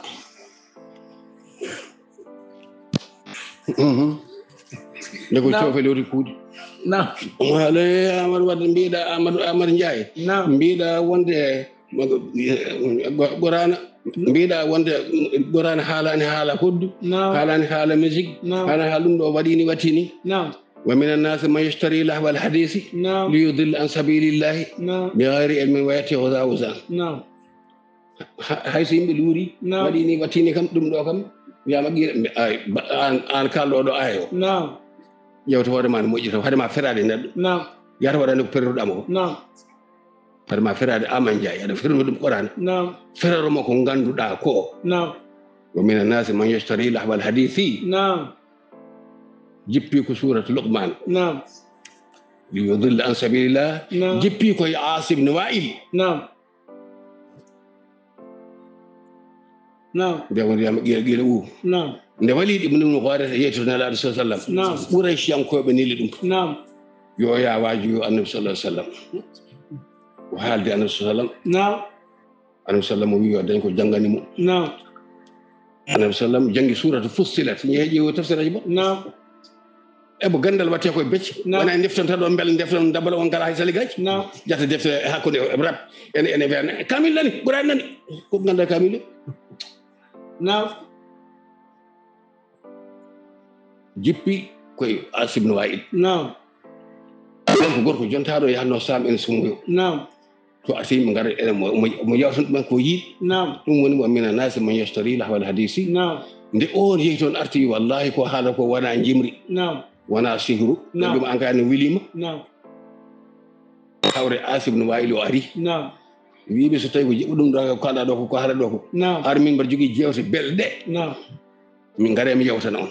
ndeko coofe leetu kuudi Naam. haala amadou wadde mbiɗa amadou ndiaye Naam. mbiɗa wonde ɓorana mbiɗa wonde ɓorana haalani haala hoddu Naam. haalani haala musique Naam. haalani haala ɗum ɗo waɗini wattini Naam. wa min annasi man yashtari lahwa alhadisi Naam. liyudilla an sabilillahi Naam. bi gayri ilmin wa yattakhidha hudan Naam. hayso yimɓe luuri Naam. waɗini wattini kam ɗum ɗo kam wiyama an kalɗo ɗo ayo Naam. ƴewta hoorema ne moƴƴita haadema ferade neɗɗo Naam. yata waɗani ko perruɗama ko Naam. haadema ferade ama ndiaye aɗa ferno ɗum ɓorana Naam. feraroma ko ganduɗa ko Naam. wa min annasi man yashtari lahwa alhadisi Naam. jippi ko suratu luqman Naam. liyudilla an sabilillah Naam. jippi koye asib ne wa'il Naam. Naam. nde woniyama qila Naam. nde waliɗi ɗum ko waɗata yeytude nelaɗo sa sallam Naam. ɓuuray siyankoɓe neli ɗum Naam. yo ya waaju yo annabi sallah sallam o haalde annabi sa sallam Naam. annabi sallam o wi yo dañ ko jangganimo Naam. annabi sallam jangi suratu fussilat ñehe ƴeewo tafsiraji ba Naam. ebo gandal watte koye becce wona deftonta ɗo beele defton dabbala on kala hay sali gaji jata defte hakkude rap ene wiyane kamil nani ɓurani nani koko ganda kamil jippi koye asibno wayil ko gorko jontaɗo yahanno sam ene sumuyo to asi mo gara ene mo yawtan ɗumen ko yiiɗi ɗum woni mo mina nasi mo yestori lahwal hadisi nde on yehi toon arti wallahi ko haala ko wona jimri wona sihru ɗum an ka ne wilima hawre asib no wayli o ari wiimi so tawi ko jiɓɓu ɗum ɗo kalɗa ɗo ko haala ɗo ko ar min mbaɗa jogui jewte belɗe min gaare mi yewtana on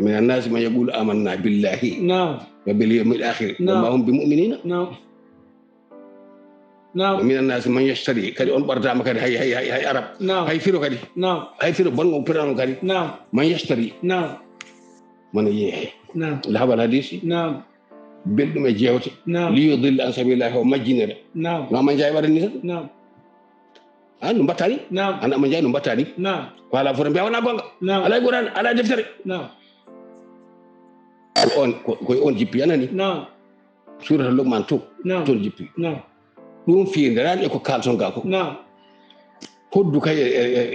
min annasi man yaqulu amanna billahi wa bil yawmil akhir wa ma hum bi mu'minina ومن الناس من يشتري كذي أون بردام كذي هاي عرب هاي فيرو كذي هاي فيرو بنو بيرانو كذي من يشتري من يهي لهذا الحديث بيد ما جاوت ليضل عن سبيل الله ومجنر ما من جاي برني أنا نبتاني أنا من جاي نبتاني ولا فرم بيا ونا بانغ على القرآن على دفتر كون جيبي أنا ني سورة اللقمان تو جيبي ɗum fiindirani eko kalton ga ko hoddu kay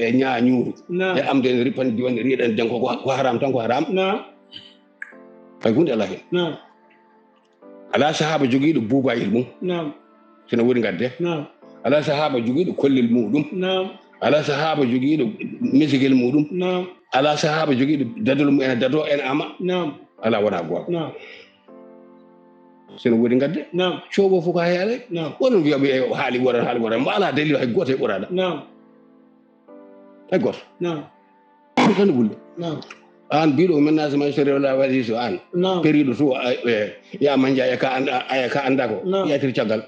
e ñañuuru e amde en ripani diwani riiɗan den ko haram tan ko haram ay hunde ala hen ala sahaba jogiiɗo buubayil mum sino woni gadde ala sahaba jogiiɗo kollel muɗum ala sahaba jogiiɗo misigel muɗum ala sahaba jogiiɗo dadol mum ene dado ene ama ala wona goto sino woni gadde coobo fof ko heere wonon wiyaɓe e haali woran mbo ala dalil hay goto e ɓurada hay goto tan wulle an mbiɗo min nasima soriwala waɗi so an periɗo to ya manja aya ka anda ko yatir caggal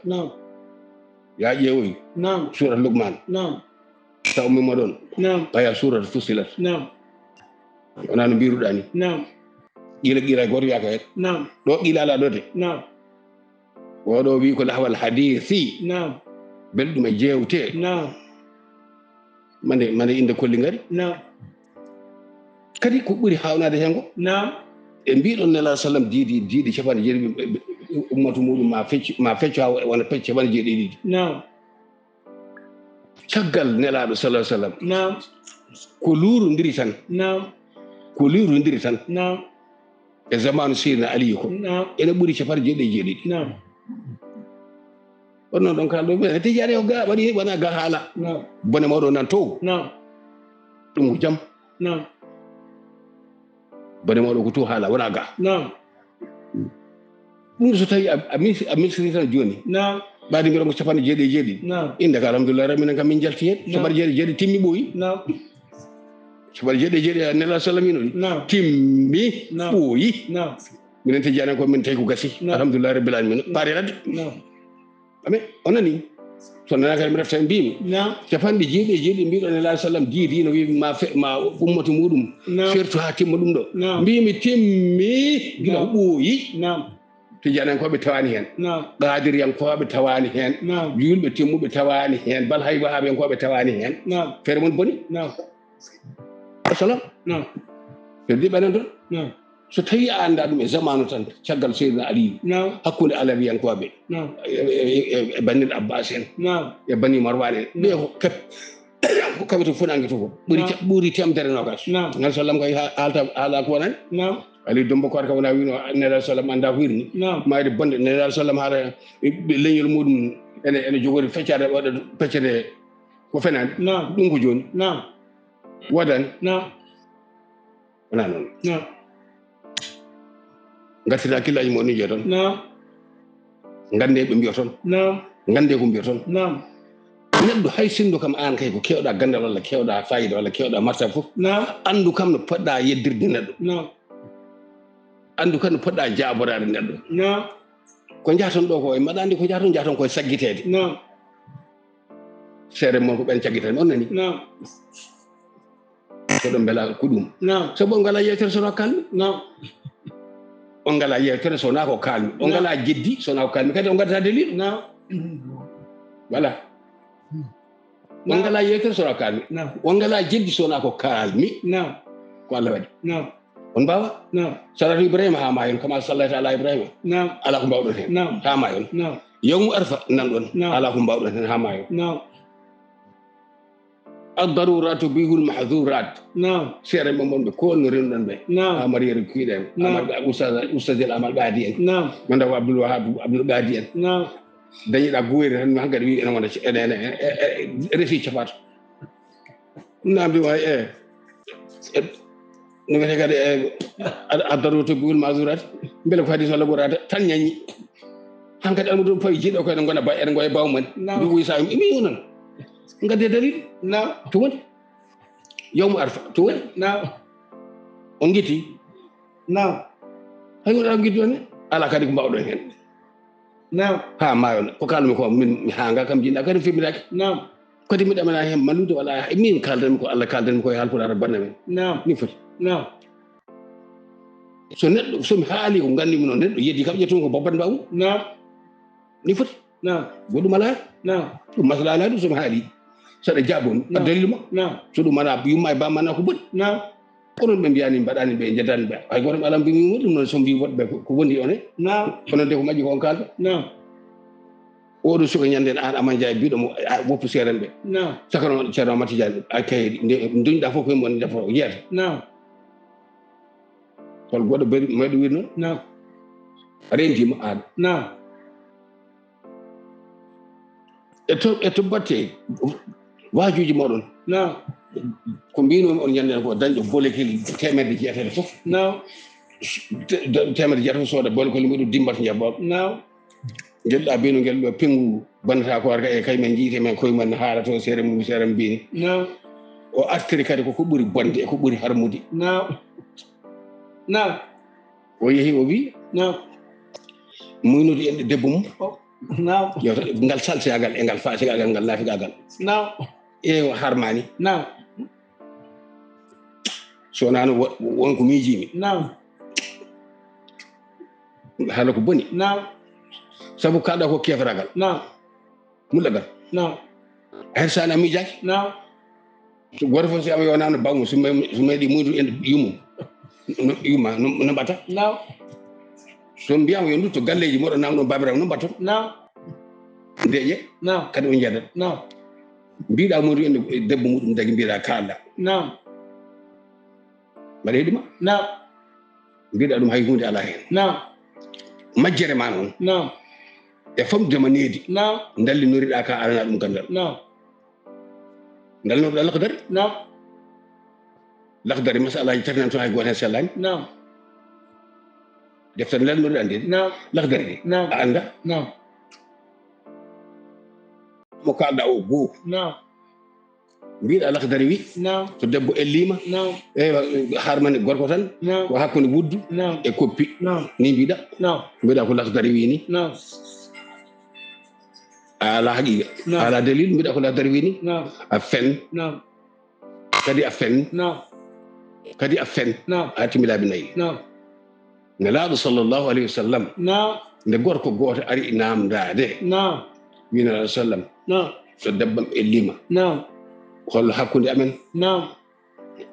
ya ƴeewoy surat lukman sa ummima ɗon ɓaya surat fussilat wona no mbiruɗa ni qila goto wiyaka hen ɗo qila ala ɗo de oɗo wi ko lahwal hadisi belɗum e jewte mande inde kolli ngari kadi ko ɓuri hawnade hen ko e mbiɗon nela sallam diidi capanɗe jeeɗiɗi ummatu muɗum ma fecco ha wona pecce capanɗe jeeɗiɗi caggal nelaɗo sallah sallam ko luurodiri tan e zamanu seydina aliyu ko ene ɓuri capanɗe jeeɗiɗi onnon ɗon kalɗo ɓe tijani o ga waɗi wona ga haala bone mawɗo nan to ɗum ko jam bone mawɗo ko to haala wona ga ɗum so tawi a misri tan joni ɓaade mbiɗon ko capanɗe jeeɗiɗi inde ka alhamdulillah rabbi minen kam min jalti hen capanɗe jeeɗiɗi timmi ɓooyi capanɗe jeeɗiɗi nela sallamino ɗi timmi ɓooyi minen tijani ko min tawi ko gasi alhamdulillah rabbil alamin paari ladde ame onani so nana kadi mi refta mbimi capanɗe jeeɗiɗi mbiɗon e laahi sallam diidino wi ma ummatu muɗum surtout ha timma ɗum ɗo mbimi timmi gila ko ɓooyi tijanankoɓe tawani hen qadiriyankoɓe tawani hen julɓe timmuɓe tawani hen bal hay wahaɓenkoɓe tawani hen feere mon boni assalam heddi ɓanen toon so tawi a anda ɗum e zamanu tan caggal seydina aliyu hakkude alawiyankoɓe e bannil abbas en e bani marwan en ɓe ko kaɓe to fonangue to ko ɓuuri temdere nogas ngal sallam kay haala ko wonani ali dombo korka wona wino nelal sallam anda ko wirni mayde bonde nelal sallam haala leñol muɗum ene jogori feccade waɗa feccede ko fenani ɗum ko joni wodani wona noon gartida hakkillaji mo ni jee toon gande ɓe mbiya toon gande ko mbiya toon neɗɗo hay sindu kam an kay ko kewɗa gandal walla kewɗa fayida walla kewɗa martaba fof andu kam no poɗɗa yeddirde neɗɗo andu kam no poɗɗa jaborade neɗɗo ko jaton ɗo ko e maɗa andi ko jaton koye saggitede seere mon ko ɓen caggitede on nani koɗo beela ko ɗum sabu on ngala yewtere sona kalmi on ngala yewtere sona ko kalmi on ngala jeddi sona ko kalmi kadi on gaddata deliɗo voilà on ngala yewtere sona kalmi on ngala jeddi sona ko kalmi ko Allah waɗi on bawa نعم salatu ibrahima ha mayon kama sallata ala ibrahima نعم ala ko mbawɗon hen نعم ha mayon نعم yawmu arfa nan ɗon نعم. ala ko mbawɗon hen ha mayon نعم الضرورات تبيح المحظورات نعم سير من بكون رندن بي نعم امر يركيدن نعم. امر استاذ العمل بعدين نعم من دو عبد الوهاب عبد القادر نعم dañi da guure tan hankadi wi ene wona refi capat namdi way no wiyete kadi addaru to bugul masurat beele ko hadis walla gorata tan ñañi hankadi almudo fayi jiɗo ko ene gona ba ene goye bawman نعم. mbi wuy sa mi non ngadde dalil نعم to woni yawmu arfa to woni نعم on guiti نعم hay wona guiti on ala kadi ko mbawɗon hen نعم ha mayon ko kalmi ko min hanga kam jinɗa kadi fimmiraki نعم kadi mi ɗamana hen mallude wala min kaldanmi ko Allah kaldanmi koye halpulaar banna men نعم ni foti نعم so neɗɗo somi haali ko gandimi noon neɗɗo yeddi kam ƴettumi ko babbat mbawu نعم ni foti نعم goɗɗum ala نعم ɗum masala ala ɗum somi haali saɗa jaabon a dalil ma نعم so ɗum ala yumma e bamana ko boni نعم onon ɓe mbiyani mbaɗani ɓe jeddani ɓe hay goto ala mbimi ɗum noon so mbi woɗɓe ko wondi one نعم onon de ko majji ko on kalda نعم oɗo suka ñanden an aman jaye mbiɗo mo woppu seeren ɓe نعم sakano ceerno matijani a kayeɗi nde duñɗa fof koye mon defo yeeta نعم hol goɗɗo bari meɗo wir noon نعم a rentima an نعم e to batte waajuji moɗon نعم ko mbinomi on ñanden ko dañɗo bolekil temedde jeetede fof نعم temedde jeeta fof sooda bolekol mbiɗo dimbata jabboɓe نعم gelɗa bino ngel ɗo pengu bandata ko warga e kaymen jiite men koye men haala to seere mum seere mbini نعم o artiri kadi koko ɓuuri bonde e ko ɓuuri harmude نعم نعم o yeehi o wi نعم muynude enɗe debbo mum نعم yewta ngal saltiyagal e ngal faasigagal ngal laafigagal نعم e harmani نعم sonano wonko miijimi نعم haala ko boni نعم saabu kalɗa ko kefragal نعم mullagal نعم hayr sani a miijaki نعم goto fof si ama yonano bawmu so meeɗi muydu en yumum yuma no mbatta نعم so mbiyama yo dutto galleji moɗo namɗo babiraɓe no mbatton نعم ndeƴe نعم kadi o jeedat نعم mbiɗa muydu en debbo muɗum dagi mbiɗa kalɗa نعم mbaɗa heeɗima نعم mbiɗa ɗum hay hunde ala hen نعم majjere ma noon نعم e famdema needi نعم dallinoriɗa ka alana ɗum gandal نعم dallinoriɗa lakdari نعم lakdari masalaji tati nan to hay goto hen sellani نعم deftere dallinoriɗa ndedi نعم lakdari ɗi نعم a anda نعم mo kalɗa o goho نعم mbiɗa lakdari wi نعم to debbo ellima نعم e harmani gorko tan نعم ko hakkude wuddu نعم e koppi نعم ni mbiɗa نعم mbiɗa ko lakdari wi ni نعم ala haqiqa نعم. ala dalil mbiɗa ko lakdari wi ni نعم a fen نعم kadi a fen نعم kadi a fen نعم ha timilaɓe nayyi نعم nelaɗo sallllahu alayhi wa sallam نعم nde gorko goto ari namdade نعم wina alah sallam نعم so debbam ellima نعم hollo hakkude amen نعم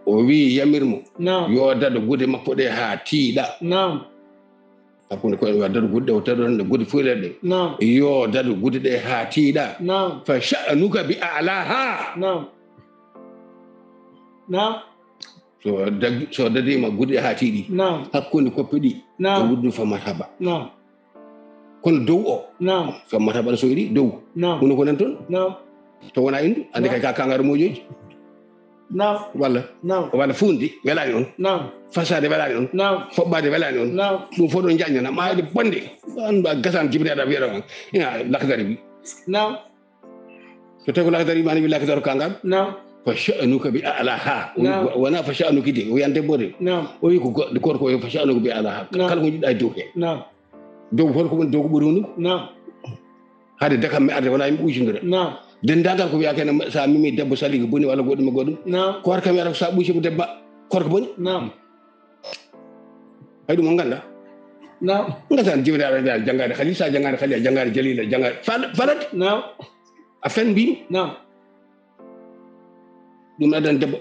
o wi yamirmo نعم yo dado gude makko ɗe ha tiiɗa نعم hakkude koye wa dado gude ɗe o taɗonde gude foyɗe ɗe نعم yo dado gude ɗe ha tiiɗa نعم fa sha'nuka bi alaha نعم نعم so dadima gude ha tiiɗi نعم hakkude koppi ɗi e نعم wuddu fammat haɓa نعم kono dow o نعم fammat haɓa so yiɗi dow نعم huno ko nan toon نعم to wona indu ande kay ka kangaro mojoji نعم نعم walla fundi welani on نعم fasade welani on نعم foɓɓade welani on نعم ɗum fof ɗon jaññana mayde bonde an gasan jibineɗa wiyeɗa on ina lakdari wi نعم so tawi ko lakdari wi mani wi lakdaro kangal نعم fa sha'nuka bi alaha Naam. wona fa sha'nuki de o yan debbo de نعم o wi ko goɗɗo gorko o fa sha'nuka bi alaha Naam. kala ko jiɗɗa e dow he نعم dow holko woni dow ko ɓuuri wonduko نعم hade dakam mi arde wona yimɓe ɓuysodira نعم dendagal ko wiyaka ene sa mimi debbo sali ko boni walla goɗɗum e goɗɗum نعم ko warka wiyata ko sa ɓuysimo debba korko boni نعم hay ɗum on ganda نعم gasani jiwde aɗa janggade haali sa janggade haali a janggade jalila janggade falade نعم a fen mbimi نعم ɗum addani debbo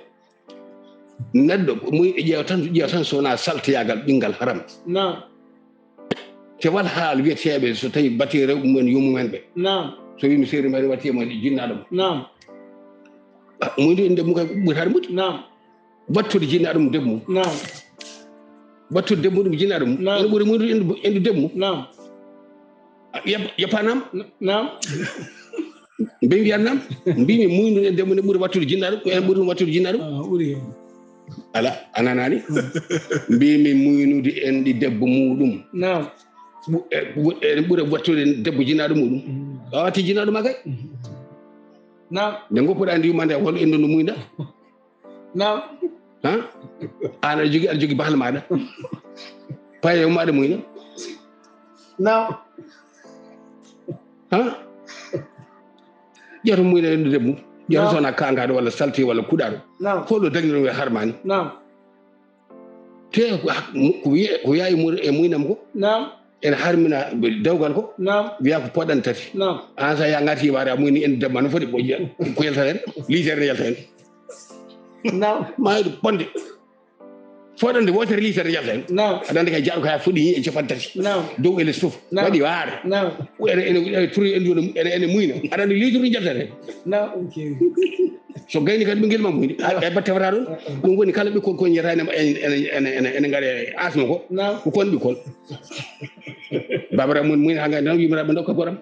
neddo muy ƴeewa tan sona saltoyagal ɓingal haram نعم te wal haal wiyeteɓe so tawi bati rewɓe mumen yumumen ɓe نعم so wimi seeri mari wattimo jinnaɗo نعم muyde en debbo kay ɓurtade muɗi نعم wattude jinnaɗo mum debbo mum نعم wattude debbo ɗum jinnaɗo mum ene ɓuuri muyde endu debbo mum نعم yeppanam نعم mbe mbiyatnam mbimi muydude debbo ne ɓuuri wattude jinnaɗo ene ɓuuri ɗum wattude jinnaɗo ɓuri ala a nanani mbimi muynude en ɗi debbo muɗum نعم ene ɓuuri wattude debbo jinnaɗo muɗum a watti jinnaɗo ma kay نعم nde goppuɗa ndi yumande hol endu ndu muyda نعم ha an aɗa jogui bahal maɗa paye maɗa muyna نعم ha ƴeeto muyna endu debbo mum ƴeeto sowona kangaɗo walla salti walla kuɗaɗo نعم holɗo dañino e harmani نعم te ko yayi e muynam ko نعم ene harmina dewgal ko نعم wiya ko poɗɗan tati نعم an sa ya ngati waare a muyni endu debbo no foti ko yalta hen litere ne yalta hen نعم mayɗo bonde foɗande wotere litere yalta hen نعم aɗa andi kay jaɗo kaya fuɗi e capan tati نعم dow e less fof نعم. waɗi waare نعم ene turi endu ene muyna aɗa andi litere ni jalta hen نعم اوكي so gayni kadi ɓinguel ma muyni e battewata ɗon ɗum woni kala ɓikkol kon yiyata ene gaɗe asma ko نعم ko kon ɓikkol babara mun muyni ha gadi tan yumiraɓe dokka goɗam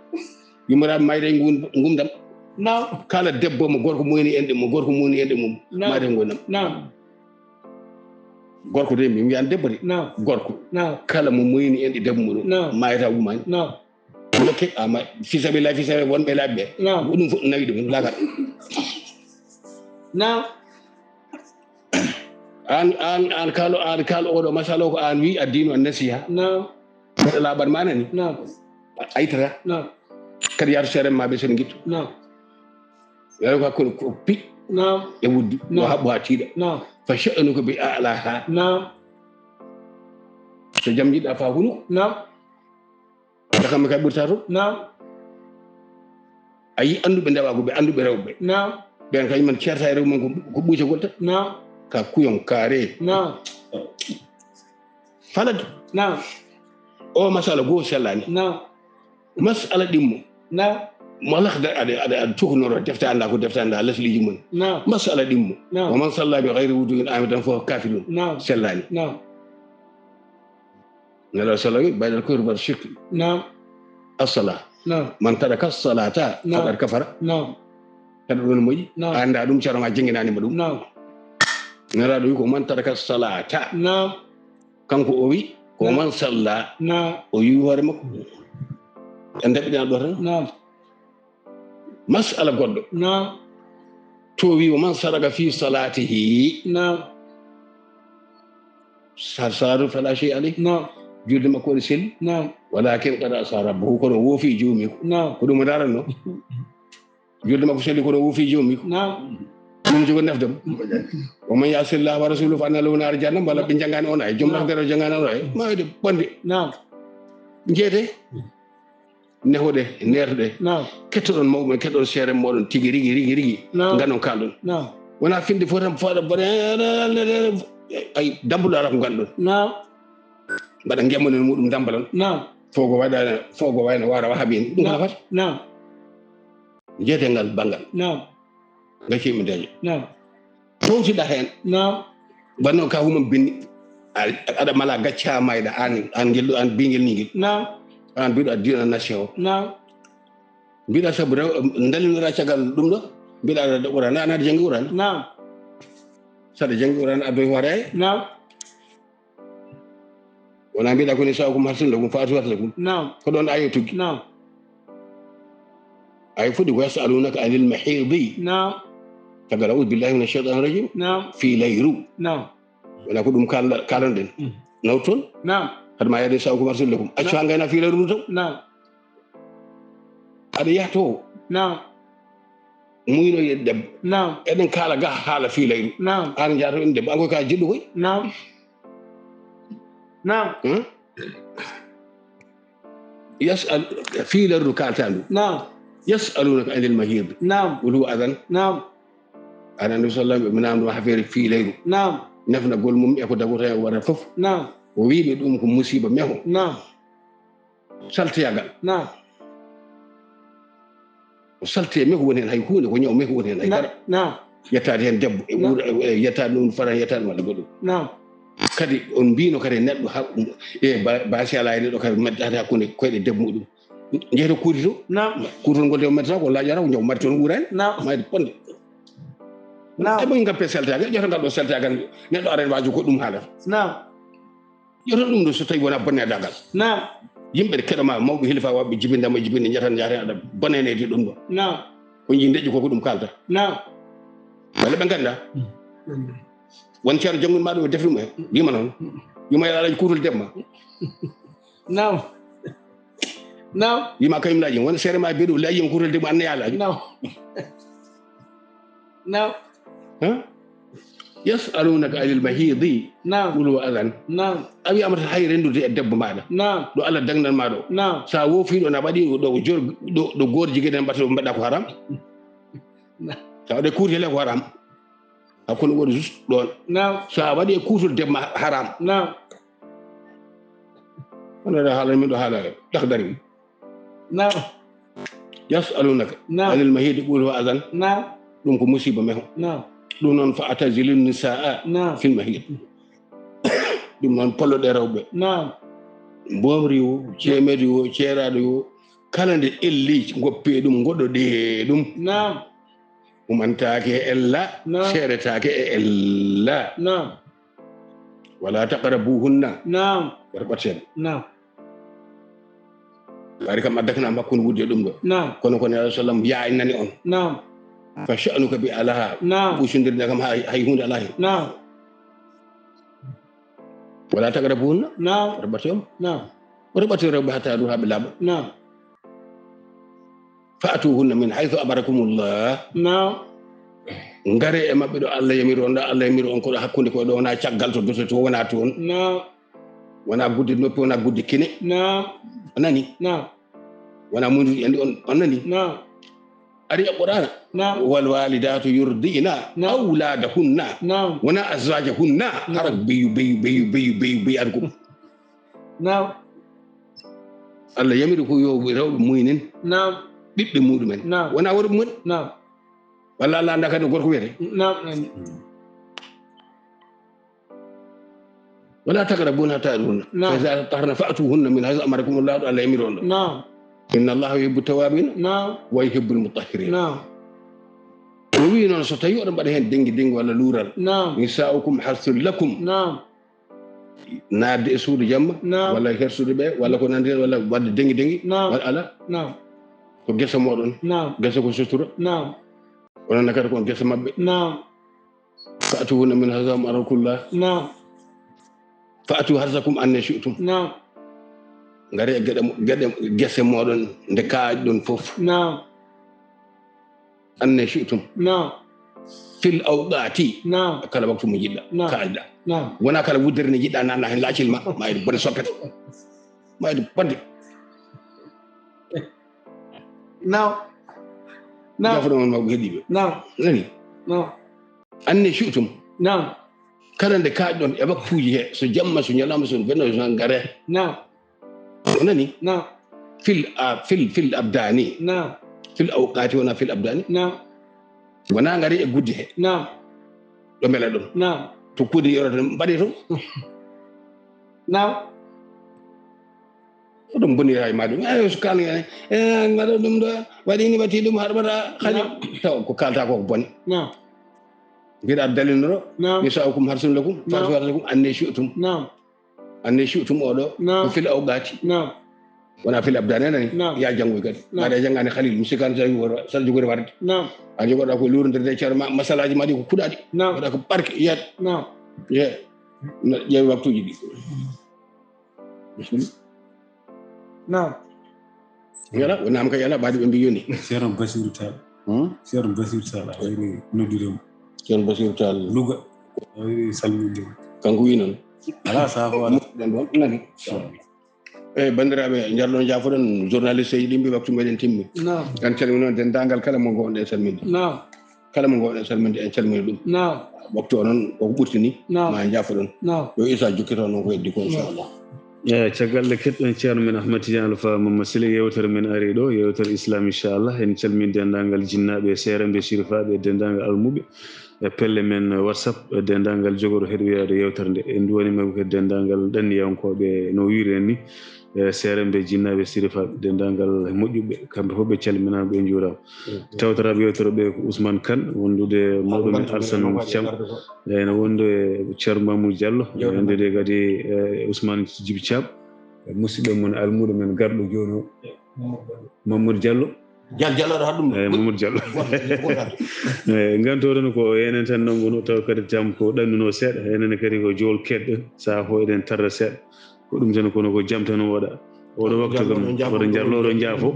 yumiraɓe mayde gumdam نعم kala debbo mo gorko muyni enɗe mo gorko muyni enɗe mum نعم. mayde gonnam نعم gorko de mi wiyani debbo de نعم gorko نعم kala mo muyni enɗe debbo muɗum نعم. mayata wumani نعم dokke ama fisaɓe wonɓe laaɓi ɓe نعم ɗum fof nawi ɗum lagal نعم an kalo oɗo masala o ko an wi addinu an nasiha نعم mbaɗa laaɓat ma nani نعم aytata نعم kadi yaatu seeren ma ɓe sen guittu نعم yaɗa ko hakkude ko pi نعم e wuddi نعم. o haɓɓo ha tiiɗa نعم fa sha'nuka bi a'laha نعم so jam jiɗɗa fa hunuko نعم takamɓe kay ɓurta toon نعم a yi anduɓe ndewago ɓe anduɓe rewɓe نعم ɓen kañumen ceerta e rew men ko ɓuucagol tan نعم ka kuyon kaare نعم falade نعم o masala goo sellani نعم masala ɗimmo نعم malak aɗa cuhnoro defte anda ko defte anda lesliji mum نعم masala ɗimmo نعم. wa man salla bi gayri wuduin amidan fof kafirun نعم sellani نعم nela salawi baydal koyru bat shirk نعم assala نعم man taraka salata نعم. faqad kafara نعم kada ɗon moƴƴi نعم. anda ɗum ceeroma jenginanima ɗum نعم nelaɗo wi ko man taraka salata نعم kanko o wi ko نعم. man salla نعم o yiwi hoore makko en daɓɓiɗan ɗo tan نعم masala goɗɗo نعم to wi o man saraka fi salatihi نعم salatu fala shay aleyh نعم julde makko waɗi selli نعم walakin qad asa rabbahu kono woofi joomi ko نعم ko ɗum o daranno julde makko selli kono woofi joomi ko نعم ɗum jogo nefdemo o man yasillah wa rasuluhu fa anna lahu nar jahannam walla ɓe jangani on ay joom nafdere jangani on ay mawde bonde نعم jeete nehoɗe nertoɗe نعم kettoɗon mawɓe kettoɗon seere moɗon tigui rigui نعم. ganon kalɗon نعم wona finde fo tan fooɗa bone ay dambuɗo ara ko ganɗon نعم mbaɗa gemmonen muɗum dambalon نعم fogo wayno wara wahabini ɗum ko nafata نعم jeetengal banggal نعم gaccimi daño نعم towtiɗa hen نعم banno ka humam binni aɗa mala gacca mayɗa an gelɗo an bingel ni guel نعم an mbiɗo addina nation o نعم mbiɗa saabu rew dalinora caggal ɗum ɗo mbiɗa aɗa qurana an aɗa jangi qurana نعم saɗa jangi qurana addoy hoore ay نعم wona mbiɗa koni sawakum harsunde kum fatu lakum نعم ko ɗon ayo tuggi نعم ay fuɗi ko yasalunaka anil mahidi نعم caggal audu billahi min acheitan rajim نعم fi layru نعم wona ko ɗum kalon ɗen naw toon نعم haɗa ma yade sawakum harsunde kum accu ha gayna fi layru ɗum taw نعم aɗa yaha to نعم muyno e debbo نعم eɗen kaala ga haala fi layru نعم an jaato en debbo an koy ka jiɗɗo koy نعم نعم yasal fi layru kalta ndu نعم yasalunaka anil mahid نعم qul huwa adan نعم أنا النبي صلى الله عليه وسلم من عمل حفير في ليل نعم نفنا قول مم يأكل دغورة ورا فف نعم ووي بدومكم مصيبة مهو نعم سلتي أقل نعم سلتي مهو هن هيكون ونيو مهو هن هيكون نعم يتاد هن دب يتاد نون فرا يتاد ولا بدو نعم kadi on mbino kadi neɗɗo baasi ala neɗɗo kadi meddata hakkunde koyɗe debbo muɗum jeeto kuuti to kuutol ngol dewo meddata ko laajata ko jaw matti toon wuurani mayde ponde eɓoy gappe seltagal ƴeto ngal ɗo seltagal neɗɗo aran waji ko ɗum haalata ƴeto ɗum ɗo so tawi wona bonnedagal yimɓe ɗe keɗoma mawɓe hilifa waɓɓe jibindama e jibinde jatan jaten aɗa bonenede ɗum ɗo ko jii deƴƴi koko ɗum kalta walla ɓe ganda won ceerno janggude maɗum e defrimo he wima noon wima yo alaji kuutol debma wima kañum laaji won seere ma beeɗo laajima kuutol debma anna yaalaji yasalunaka anil mahidi qul huwa adan a wiyama tan hay rendude e debbo maɗa ɗo Allah dagnan ma ɗo sa wofiɗo na waɗi ɗo goto jigueɗen mbatta ɗo mbaɗɗa ko haram sa waɗe kuuti hele ko haram hakkunde woɗi juste ɗon so a waɗi e kuutol debma haram onoɗa haalani min ɗo haala ɗakdari yasalunaka anil mahidi qul huwa adan ɗum ko musiba meho ɗum noon fa atazilu nisaa fil mahid ɗum noon polloɗe rewɓe mbomri yo ceemedi yo ceeraɗo yo kala nde elli goppe ɗum goɗɗoɗe ɗum umantake e ella seeretake e ella wala taqrabuhunna wata ɓatten ɓari kam addakana hakkunde wudde ɗum ɗo kono kono alah sallam ya nani on fa sha'nuka bi alaha ɓuusodirde kam hay hunde ala hen wala taqrabuhunna wata ɓatten wata ɓatten rewɓe hatta ɗum haɓe laaɓa fa'atuhunna min haythu amarakumullah ngare e mabɓe ɗo Allah yamiri on ɗo Allah yamiri on koɗo hakkunde koɗo wona caggal to dote to wona toon wona gudde noppi wona gudde kine on nani wona munduɗi andi on nani ari e qur'ana wal walidatu yurdina awladahunna wona azwajahunna hara beyu ar ko Allah yamiri ko yo rewɓe muynen ɓiɓɓe muɗumen wona worɓe mumen walla Allah anda kadi gorko wiyete wala taqrabuna ta'duna fa iza tahharna fa'tuhunna min haythu amarakumullah ɗo Allah yamiri on ɗo inna allaha yuhibbu tawabina wa yuhibbu almutahhirin o wi noon so tawi oɗon mbaɗa hen dengi walla luural nisaukum harthun lakum naatde e suudu jamma walla hersude ɓe walla ko nandi hen walla wadde dengi walla ala ko gesa moɗon gesa ko sutura onon kadi kon gesa mabɓe fa'tuhunna min haythu amarakumullah fa'tu harsakum anne shi'tum ngare e geɗe gese moɗon nde kaaɗi ɗon fof anne shi'tum fil awqati kala waktu mo jiɗɗa kaalɗa wona kala wuddere nde jiɗɗa nanna hen laacil ma mayde bone soppete mayde bonde jafno on mawɓe heeɗiɓe nani anne shi'tum kala nde kaaɗi ɗon e waktuji he so jamma so ñalawma so benno so ngare nani fil abdani fil awqati wona fil abdani wona ngari e guddi he ɗo mbela ɗum to kuude yorata mbaɗe toon oɗon bonira e maɗum so kalga gaɗa ɗum ɗo waɗini watti ɗum haɗumata haño taw ko kalta koko bone mbiɗa dalinoro nisaukum harsun lakum fatu harsakum anne shi'tum oɗo ko fil awqati wona fil abdani nani ya janngoy kadi aɗa janggani halil musikano saɗa jogori warde a jogoɗa ko lurodirde ceero ma masalaji ma ɗi ko kuɗaɗi waɗa ko barke yiyat ƴeewi waktuji ɗi yala wonama ka yala ɓaade ɓe mbi yoni ceerno Basiru Tall a wayni noddiremo ceerno Basiru Tall Louga a wayni salmindemo kanko wi noon ala saha wala ɗon nani eyyi bandiraɓe jarɗon jafoɗon journaliste ji ɗimɓe waktu meɗen timmi kan calmini noon dendagal kala mo gonɗe salminde kala mo ngoɗen salminde en calmini ɗum waktu o noon koko ɓurtini ma jaafa ɗon yo isa jokkito noon ko heddi ko inchallah caggal nde keɗɗon ceerno men Ahmad Tidiane Alpha Mamadou Sylla yewtere men ari ɗo yewtere islam inchallah en calmini dendagal jinnaɓe seeramɓe sirifaɓe dendagal almuɓe e pelle men WhatsApp dendagal jogoɗo heɗoyade yewtere nde en duwanima ko dendagal ɗanniyankoɓe no wiren ni seeramɓe jinnaɓe sirifaɓe dendagal moƴƴuɓe kamɓe fof ɓe calminama ɓe juurama tawtoraɓe yewtere ɓe ko Ousmane Kane wondude mawɗo men Alassane Thiam ene wonde ceerno Mamoudou Diallo wondude kadi Ousmane Djiby Thiam musidɗo mon almuɗo men garɗo joni o Mamadou Diallo Mamadou Diallo gantoɗon ko enen tan noon gono taw kadi jam ko ɗannuno seeɗa enen kadi ko jowol keɗɗo saha fo eɗen tarda seeɗa ko ɗum tan kono ko jam tan waɗa oɗo waktu kam oɗo jarloɗo jaafo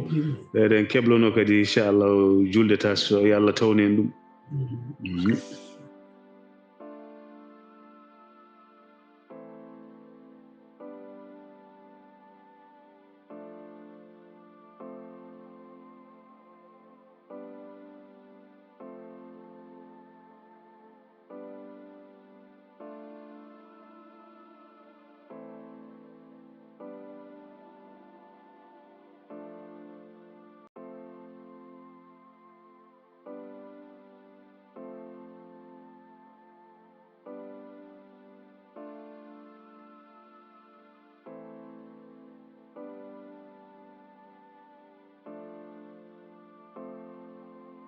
eɗen keɓlono kadi inchallah julde ta so yo Allah tawni en ɗum